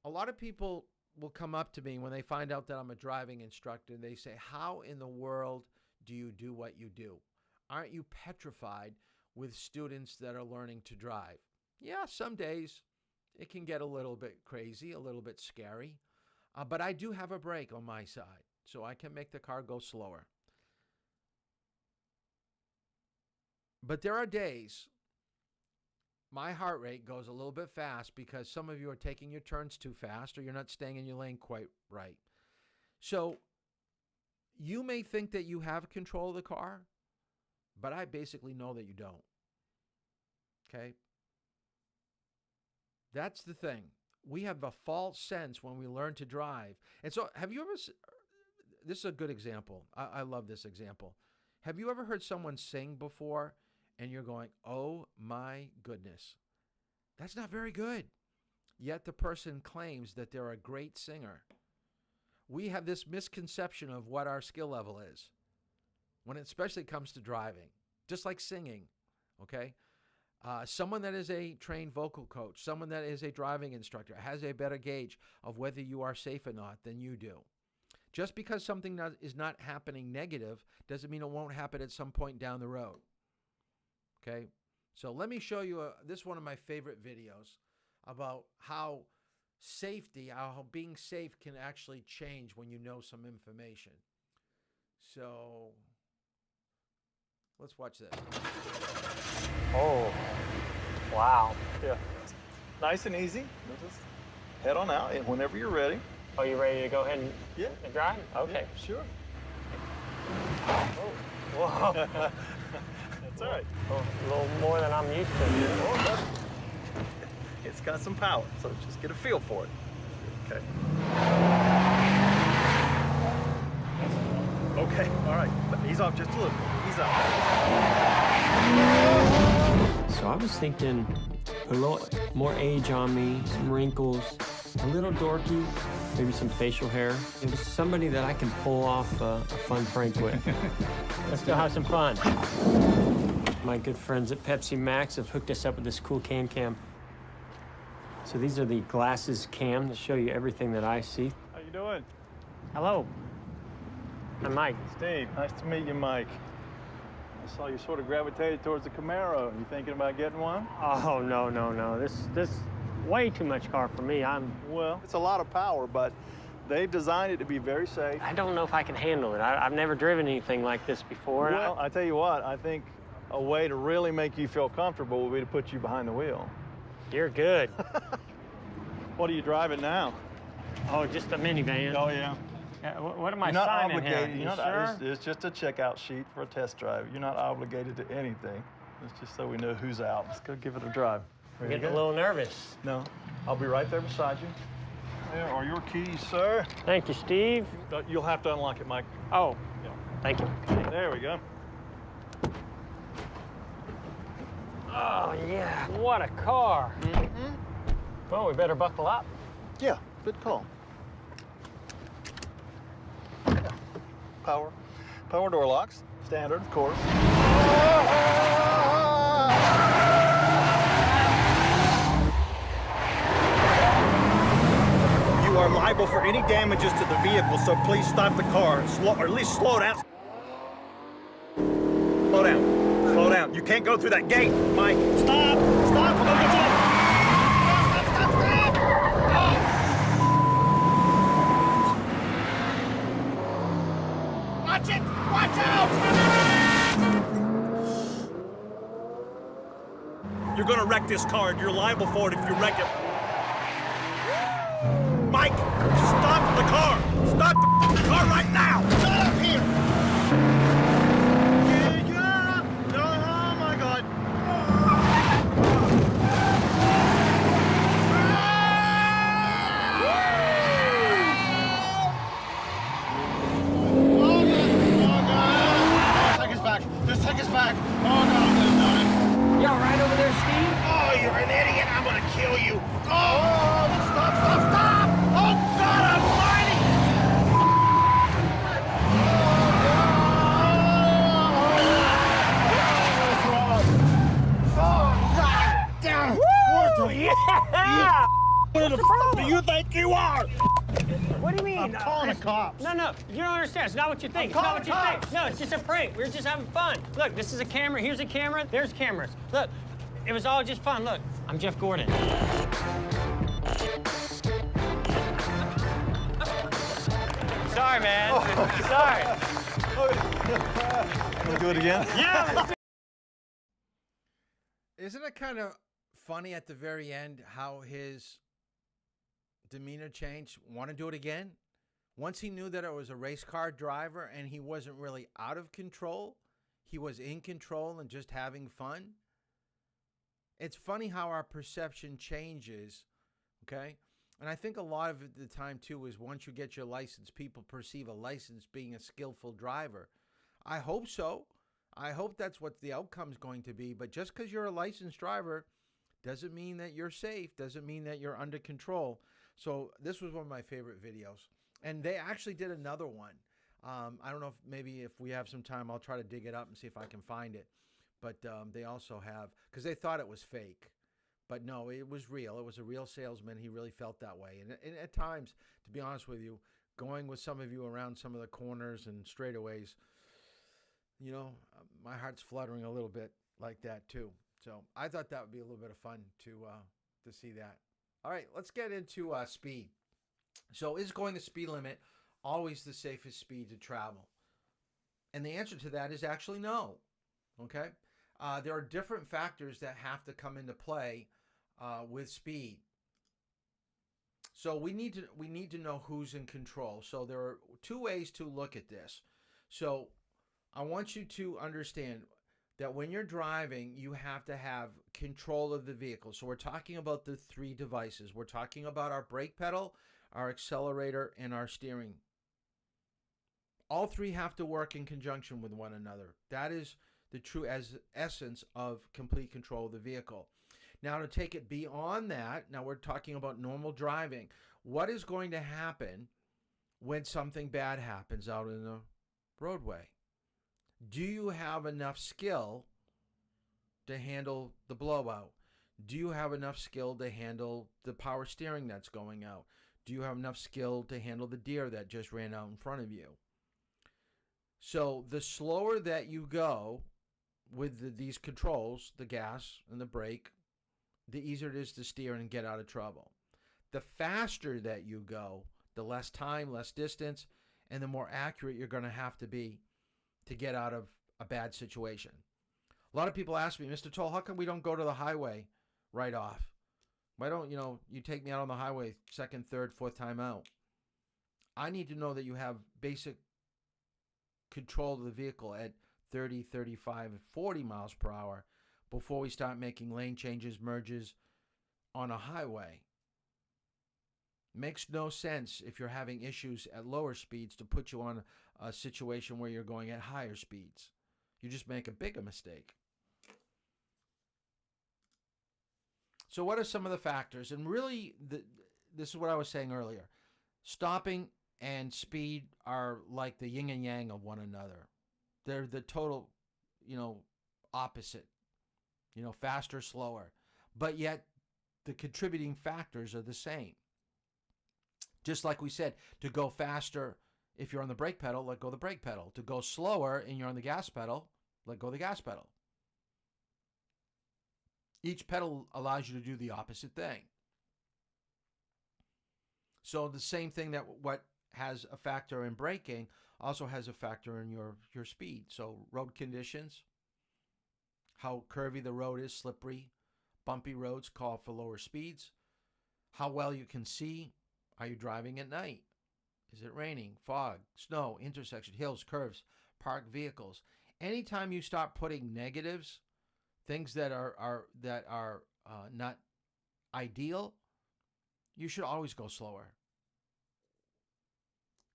a lot of people will come up to me when they find out that I'm a driving instructor, and they say, how in the world do you do what you do? Aren't you petrified with students that are learning to drive? Yeah, some days it can get a little bit crazy, a little bit scary, but I do have a brake on my side, so I can make the car go slower. But there are days my heart rate goes a little bit fast because some of you are taking your turns too fast or you're not staying in your lane quite right. So you may think that you have control of the car, but I basically know that you don't. Okay? That's the thing. We have a false sense when we learn to drive. And so have you ever, this is a good example. I love this example. Have you ever heard someone sing before and you're going, oh my goodness, that's not very good. Yet the person claims that they're a great singer. We have this misconception of what our skill level is when it especially comes to driving, just like singing, okay? Someone that is a trained vocal coach, someone that is a driving instructor has a better gauge of whether you are safe or not than you do. Just because something is not happening negative doesn't mean it won't happen at some point down the road. Okay, so let me show you this one of my favorite videos about how being safe can actually change when you know some information. So let's watch this. Oh, wow. Yeah. Nice and easy. Just head on out and whenever you're ready. Are you ready to go ahead and drive? Okay. Yeah, sure. Oh, whoa. That's all right. Oh, a little more than I'm used to. Yeah. Oh, it's got some power, so just get a feel for it. Okay. Okay, all right. Ease off just a little bit. Ease off. So I was thinking a little more age on me, some wrinkles, A little dorky, maybe some facial hair. It was somebody that I can pull off a fun prank with. Let's go have some fun. My good friends at Pepsi Max have hooked us up with this cool cam. So these are the glasses cam to show you everything that I see. How you doing? Hello. I'm Mike. Steve, nice to meet you, Mike. I saw you sort of gravitated towards the Camaro. You thinking about getting one? Oh, no. This way too much car for me. Well, it's a lot of power, but they've designed it to be very safe. I don't know if I can handle it. I've never driven anything like this before. Well, I tell you what, I think a way to really make you feel comfortable would be to put you behind the wheel. You're good. What are you driving now? Oh, just a minivan. Oh, yeah. What am I You're not signing obligated. here? You're not, sure? it's just a checkout sheet for a test drive. You're not obligated to anything. It's just so we know who's out. Let's go give it a drive. I'm getting a little nervous. No, I'll be right there beside you. There are your keys, sir. Thank you, Steve. You'll have to unlock it, Mike. Oh, Yeah. thank you. There we go. Oh, yeah. What a car. Mm-hmm. Well, we better buckle up. Yeah, good call. Yeah. Power door locks. Standard, of course. You are liable for any damages to the vehicle, so please stop the car, or at least slow down. Slow down. Slow down. You can't go through that gate, Mike. Stop! Stop! I'm gonna get you. Watch it! Watch out! You're gonna wreck this car, and you're liable for it if you wreck it. Mike, stop the car! Stop the car right now! Get up here! Oh, my God. Just take us back. Oh, no. You all right over there, Steve? Oh, you're an idiot. I'm gonna kill you. Oh, stop. Oh, God almighty. Oh, God damn. Woo! Yeah! Who the f do you think you are? What do you mean? I'm calling the cops. No, you don't understand. It's not what you think. It's not what you think. No, it's just a prank. We're just having fun. Look, this is a camera. Here's a camera. There's cameras. Look, it was all just fun. Look, I'm Jeff Gordon. Sorry, man. Sorry. Can we do it again? Yeah. Let's do Isn't it kind of funny at the very end how his demeanor changed? Want to do it again? Once he knew that it was a race car driver and he wasn't really out of control, he was in control and just having fun. It's funny how our perception changes, okay? And I think a lot of the time, too, is once you get your license, people perceive a license being a skillful driver. I hope so. I hope that's what the outcome's going to be. But just because you're a licensed driver doesn't mean that you're safe, doesn't mean that you're under control. So this was one of my favorite videos. And they actually did another one. I don't know if we have some time, I'll try to dig it up and see if I can find it. But they also have, because they thought it was fake. But no, it was real. It was a real salesman. He really felt that way. And at times, to be honest with you, going with some of you around some of the corners and straightaways, you know, my heart's fluttering a little bit like that too. So I thought that would be a little bit of fun to see that. All right, let's get into speed. So is going the speed limit always the safest speed to travel? And the answer to that is actually no. Okay? There are different factors that have to come into play with speed. So we need to know who's in control. So there are two ways to look at this. So I want you to understand that when you're driving, you have to have control of the vehicle. So we're talking about the three devices. We're talking about our brake pedal, our accelerator, and our steering. All three have to work in conjunction with one another. That is the true essence of complete control of the vehicle. Now, to take it beyond that, now we're talking about normal driving. What is going to happen when something bad happens out in the roadway? Do you have enough skill to handle the blowout? Do you have enough skill to handle the power steering that's going out? Do you have enough skill to handle the deer that just ran out in front of you? So the slower that you go with these controls, the gas and the brake, the easier it is to steer and get out of trouble. The faster that you go, the less time, less distance, and the more accurate you're going to have to be to get out of a bad situation. A lot of people ask me, Mr. Toll, how come we don't go to the highway right off? Why don't, you take me out on the highway second, third, fourth time out? I need to know that you have basic control of the vehicle at 30, 35, 40 miles per hour before we start making lane changes, merges on a highway. Makes no sense if you're having issues at lower speeds to put you on a situation where you're going at higher speeds. You just make a bigger mistake. So what are some of the factors? And really, this is what I was saying earlier. Stopping and speed are like the yin and yang of one another. They're the total, opposite. Faster, slower. But yet, the contributing factors are the same. Just like we said, to go faster, if you're on the brake pedal, let go of the brake pedal. To go slower and you're on the gas pedal, let go of the gas pedal. Each pedal allows you to do the opposite thing. So the same thing that what has a factor in braking also has a factor in your speed. So road conditions, how curvy the road is, slippery, bumpy roads call for lower speeds. How well you can see. Are you driving at night? Is it raining, fog, snow, intersection, hills, curves, parked vehicles? Anytime you start putting negatives, things that are not ideal, you should always go slower.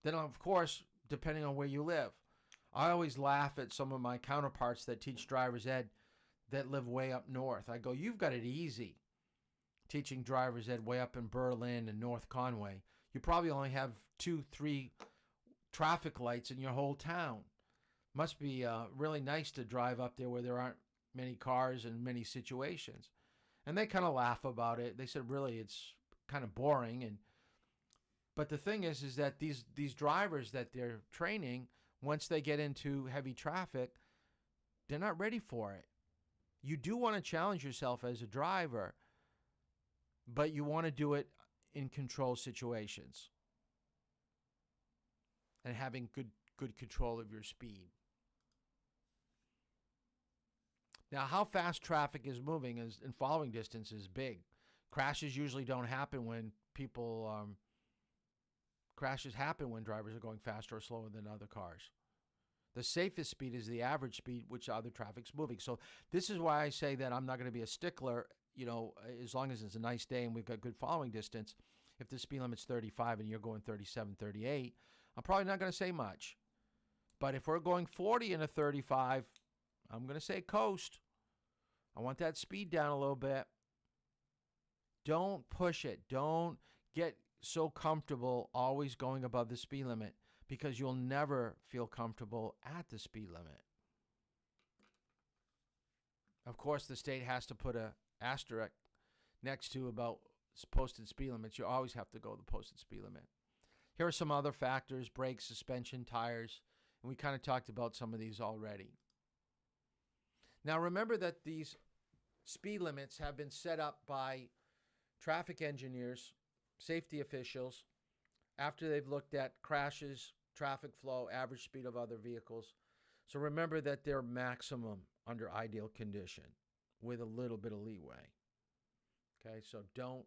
Then, of course, depending on where you live, I always laugh at some of my counterparts that teach driver's ed that live way up north. I go, you've got it easy teaching driver's ed way up in Berlin and North Conway. You probably only have 2-3 traffic lights in your whole town. Must be really nice to drive up there where there aren't many cars and many situations. And they kind of laugh about it. They said, really, it's kind of boring. But the thing is that these drivers that they're training, once they get into heavy traffic, they're not ready for it. You do want to challenge yourself as a driver, but you want to do it in control situations and having good control of your speed. Now, how fast traffic is moving in following distance is big. Crashes usually don't happen when crashes happen when drivers are going faster or slower than other cars. The safest speed is the average speed which other traffic's moving. So this is why I say that I'm not going to be a stickler, as long as it's a nice day and we've got good following distance. If the speed limit's 35 and you're going 37, 38, I'm probably not going to say much. But if we're going 40 in a 35, I'm going to say coast. I want that speed down a little bit. Don't push it. Don't get so comfortable always going above the speed limit, because you'll never feel comfortable at the speed limit. Of course, the state has to put a asterisk next to about posted speed limits. You always have to go the posted speed limit. Here are some other factors: brakes, suspension, tires, and we kind of talked about some of these already. Now remember that these speed limits have been set up by traffic engineers, safety officials, after they've looked at crashes, traffic flow, average speed of other vehicles. So remember that they're maximum under ideal condition with a little bit of leeway. Okay, so don't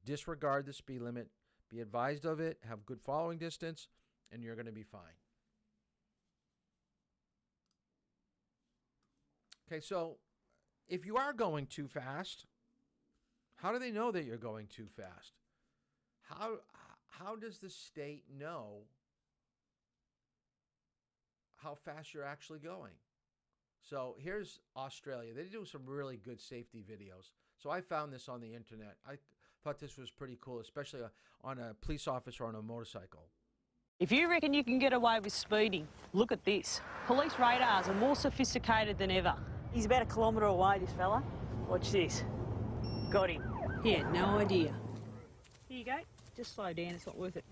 disregard the speed limit. Be advised of it, have good following distance, and you're going to be fine. Okay, so if you are going too fast, how do they know that you're going too fast? How does the state know how fast you're actually going? So here's Australia. They do some really good safety videos. So I found this on the internet. I thought this was pretty cool, especially on a police officer on a motorcycle. If you reckon you can get away with speeding, look at this. Police radars are more sophisticated than ever. He's about 1 kilometre away, this fella. Watch this. Got him. He had no idea. Here you go. Just slow down, it's not worth it.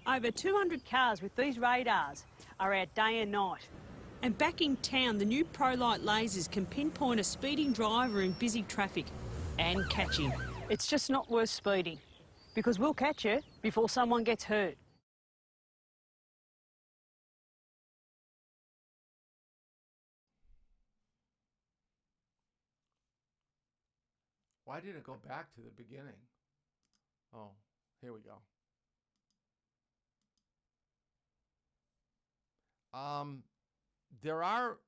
Over 200 cars with these radars are out day and night. And back in town, the new ProLight lasers can pinpoint a speeding driver in busy traffic and catch him. It's just not worth speeding, because we'll catch you before someone gets hurt. Why did it go back to the beginning? Oh, here we go. There are,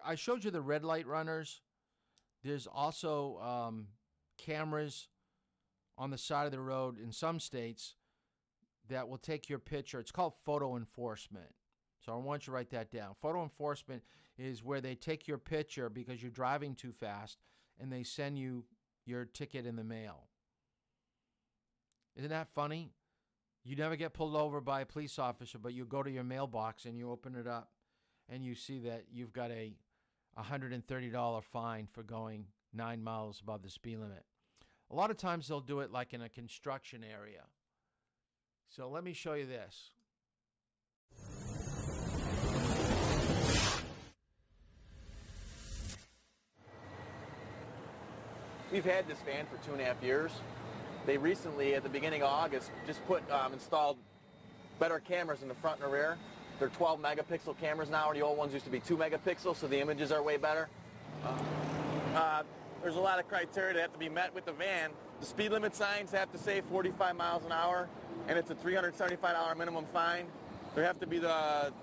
I showed you the red light runners. There's also cameras on the side of the road in some states that will take your picture. It's called photo enforcement. So I want you to write that down. Photo enforcement is where they take your picture because you're driving too fast and they send you your ticket in the mail. Isn't that funny? You never get pulled over by a police officer, but you go to your mailbox and you open it up and you see that you've got a $130 fine for going 9 miles above the speed limit. A lot of times they'll do it like in a construction area. So let me show you this. We've had this van for 2.5 years. They recently, at the beginning of August, just installed better cameras in the front and the rear. They're 12 megapixel cameras now. The old ones used to be 2 megapixels, so the images are way better. There's a lot of criteria that have to be met with the van. The speed limit signs have to say 45 miles an hour, and it's a $375 minimum fine. There have to be the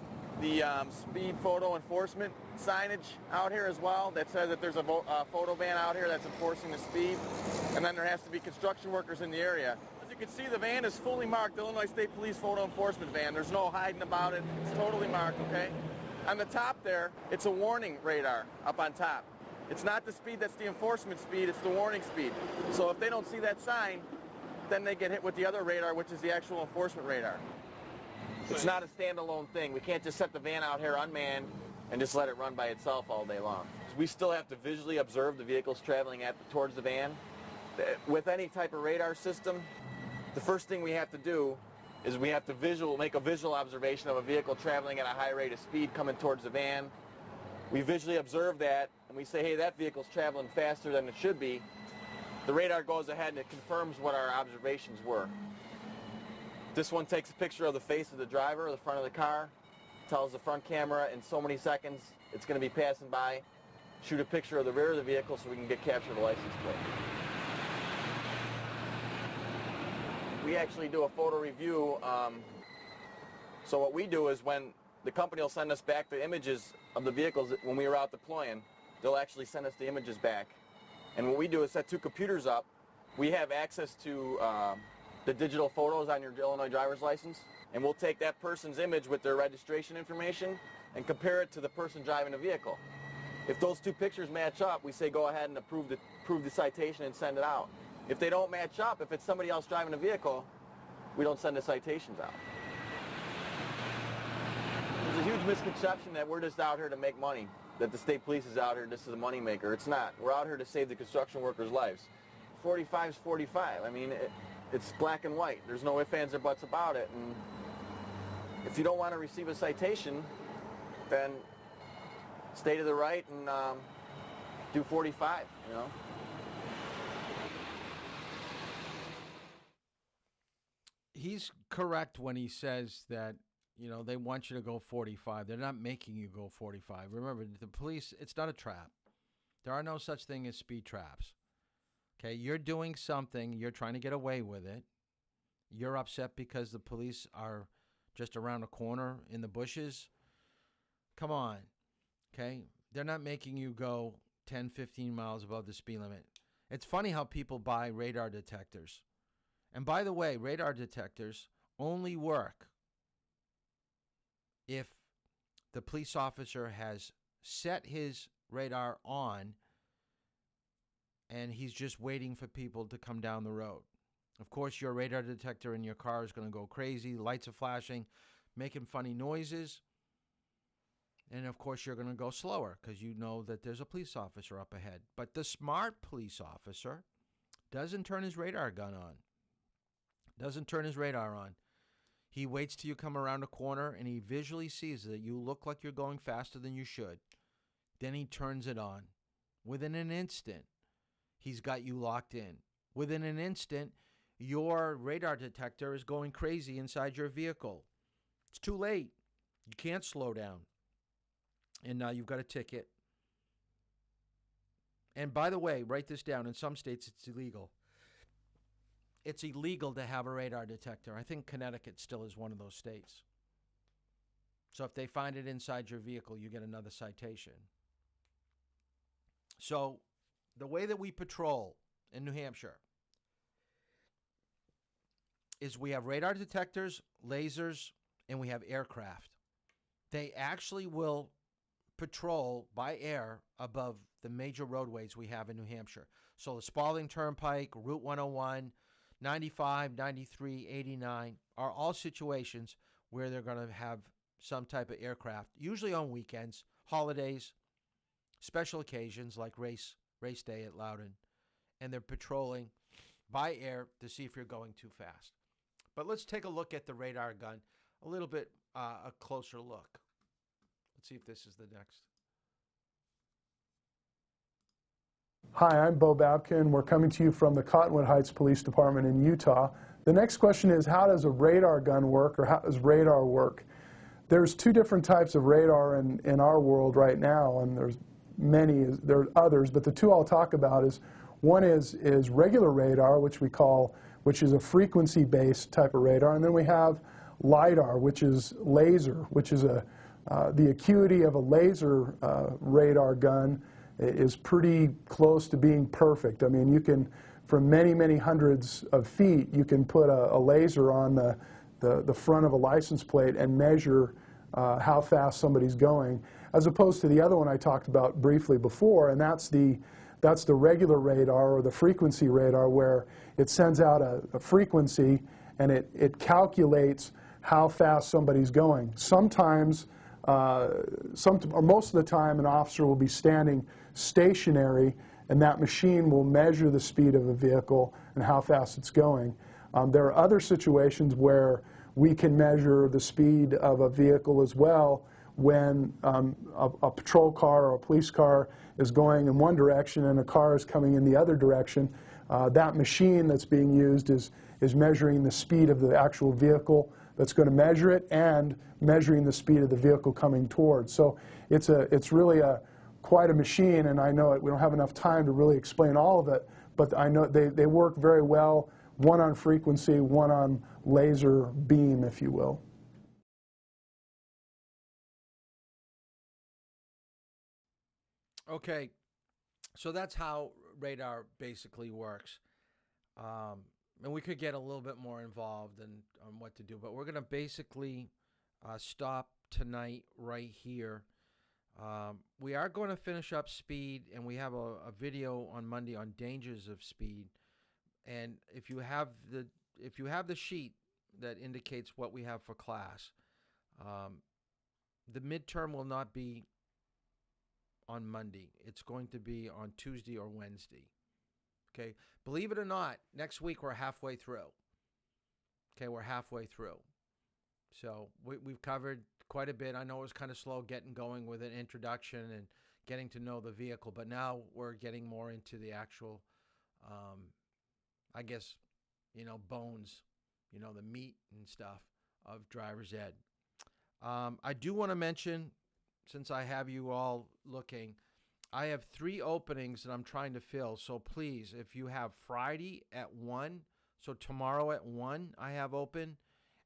speed photo enforcement signage out here as well that says that there's a photo van out here that's enforcing the speed. And then there has to be construction workers in the area. As you can see, the van is fully marked Illinois State Police photo enforcement van. There's no hiding about it. It's totally marked, okay? On the top there, it's a warning radar up on top. It's not the speed that's the enforcement speed, it's the warning speed. So if they don't see that sign, then they get hit with the other radar, which is the actual enforcement radar. It's not a standalone thing. We can't just set the van out here unmanned and just let it run by itself all day long. We still have to visually observe the vehicles traveling towards the van. With any type of radar system, the first thing we have to do is we have to make a visual observation of a vehicle traveling at a high rate of speed coming towards the van. We visually observe that, and we say, hey, that vehicle's traveling faster than it should be. The radar goes ahead and it confirms what our observations were. This one takes a picture of the face of the driver, the front of the car, tells the front camera in so many seconds it's going to be passing by. Shoot a picture of the rear of the vehicle so we can capture the license plate. We actually do a photo review. So what we do is when the company will send us back the images of the vehicles when we were out deploying, they'll actually send us the images back. And what we do is set 2 computers up. We have access to the digital photos on your Illinois driver's license, and we'll take that person's image with their registration information and compare it to the person driving the vehicle. If those 2 pictures match up, we say go ahead and approve the citation and send it out. If they don't match up, if it's somebody else driving the vehicle, we don't send the citations out. There's a huge misconception that we're just out here to make money, that the state police is out here just as a money maker. It's not. We're out here to save the construction workers' lives. 45 is 45. I mean, it's black and white. There's no ifs, ands, or buts about it. And if you don't want to receive a citation, then stay to the right and do 45, you know. He's correct when he says that, you know, they want you to go 45. They're not making you go 45. Remember, the police, it's not a trap. There are no such thing as speed traps. Okay, you're doing something, you're trying to get away with it. You're upset because the police are just around the corner in the bushes. Come on, okay? They're not making you go 10, 15 miles above the speed limit. It's funny how people buy radar detectors. And by the way, radar detectors only work if the police officer has set his radar on and he's just waiting for people to come down the road. Of course, your radar detector in your car is going to go crazy. Lights are flashing, making funny noises. And of course, you're going to go slower because you know that there's a police officer up ahead. But the smart police officer doesn't turn his radar gun on. Doesn't turn his radar on. He waits till you come around a corner and he visually sees that you look like you're going faster than you should. Then he turns it on. Within an instant, he's got you locked in. Within an instant, your radar detector is going crazy inside your vehicle. It's too late. You can't slow down. And now you've got a ticket. And by the way, write this down. In some states, it's illegal. It's illegal to have a radar detector. I think Connecticut still is one of those states. So if they find it inside your vehicle, you get another citation. So the way that we patrol in New Hampshire is we have radar detectors, lasers, and we have aircraft. They actually will patrol by air above the major roadways we have in New Hampshire. So the Spalding Turnpike, Route 101, 95, 93, 89 are all situations where they're going to have some type of aircraft, usually on weekends, holidays, special occasions like race day at Loudon, and they're patrolling by air to see if you're going too fast. But let's take a look at the radar gun, a little bit a closer look. Let's see if this is the next. Hi, I'm Bo Babkin. We're coming to you from the Cottonwood Heights Police Department in Utah. The next question is, how does a radar gun work, or how does radar work? There's two different types of radar in our world right now, and there are others, but the two I'll talk about is, one is regular radar, which is a frequency-based type of radar, and then we have LiDAR, which is laser, which is the acuity of a laser radar gun is pretty close to being perfect. I mean, you can, from many, many hundreds of feet, you can put a laser on the front of a license plate and measure how fast somebody's going, as opposed to the other one I talked about briefly before, and that's the regular radar, or the frequency radar, where it sends out a frequency and it calculates how fast somebody's going. Sometimes, or most of the time, an officer will be standing stationary, and that machine will measure the speed of a vehicle and how fast it's going. There are other situations where we can measure the speed of a vehicle as well when a patrol car or a police car is going in one direction and a car is coming in the other direction. That machine that's being used is measuring the speed of the actual vehicle that's going to measure it and measuring the speed of the vehicle coming towards. So it's really quite a machine, and I know we don't have enough time to really explain all of it, but I know they work very well, one on frequency, one on laser beam, if you will. Okay, so that's how radar basically works. And we could get a little bit more involved on what to do, but we're going to basically stop tonight right here. We are going to finish up speed, and we have a video on Monday on dangers of speed. And if you have the sheet that indicates what we have for class, the midterm will not be on Monday. It's going to be on Tuesday or Wednesday. Okay, believe it or not, next week we're halfway through. Okay, we're halfway through. So we've covered quite a bit. I know it was kind of slow getting going with an introduction and getting to know the vehicle, but now we're getting more into the actual, I guess, bones, the meat and stuff of driver's ed. I do want to mention, since I have you all looking, I have 3 openings that I'm trying to fill. So please, if you have Friday at 1, so tomorrow at 1 I have open,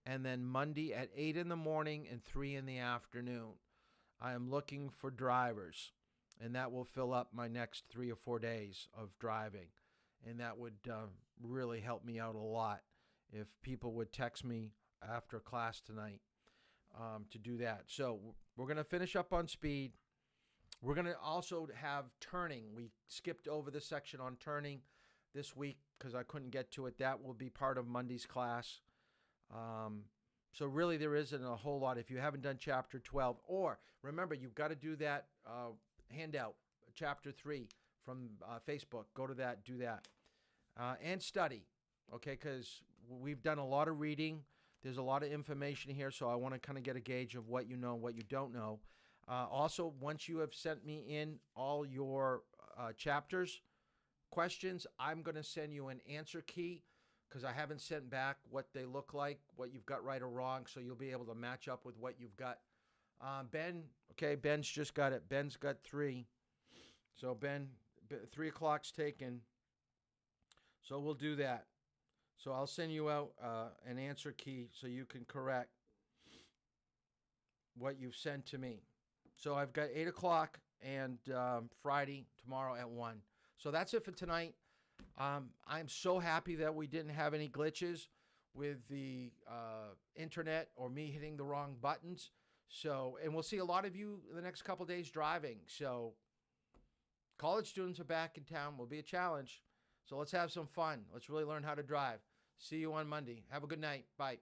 and then Monday at 8 in the morning and 3 in the afternoon. I am looking for drivers, and that will fill up my next 3 or 4 days of driving. And that would really help me out a lot if people would text me after class tonight to do that. So we're going to finish up on speed. We're going to also have turning. We skipped over the section on turning this week because I couldn't get to it. That will be part of Monday's class. So really there isn't a whole lot if you haven't done chapter 12. Or remember, you've got to do that handout, chapter 3 from Facebook. Go to that, do that. And study, okay, because we've done a lot of reading. There's a lot of information here, so I want to kind of get a gauge of what you know, what you don't know. Also, once you have sent me in all your chapters, questions, I'm going to send you an answer key because I haven't sent back what they look like, what you've got right or wrong, so you'll be able to match up with what you've got. Ben, okay, Ben's just got it. Ben's got 3. So Ben, 3 o'clock's taken. So we'll do that. So I'll send you out an answer key so you can correct what you've sent to me. So I've got 8 o'clock and Friday, tomorrow at 1. So that's it for tonight. I'm so happy that we didn't have any glitches with the internet or me hitting the wrong buttons. So, and we'll see a lot of you in the next couple days driving. So college students are back in town. Will be a challenge. So let's have some fun. Let's really learn how to drive. See you on Monday. Have a good night. Bye.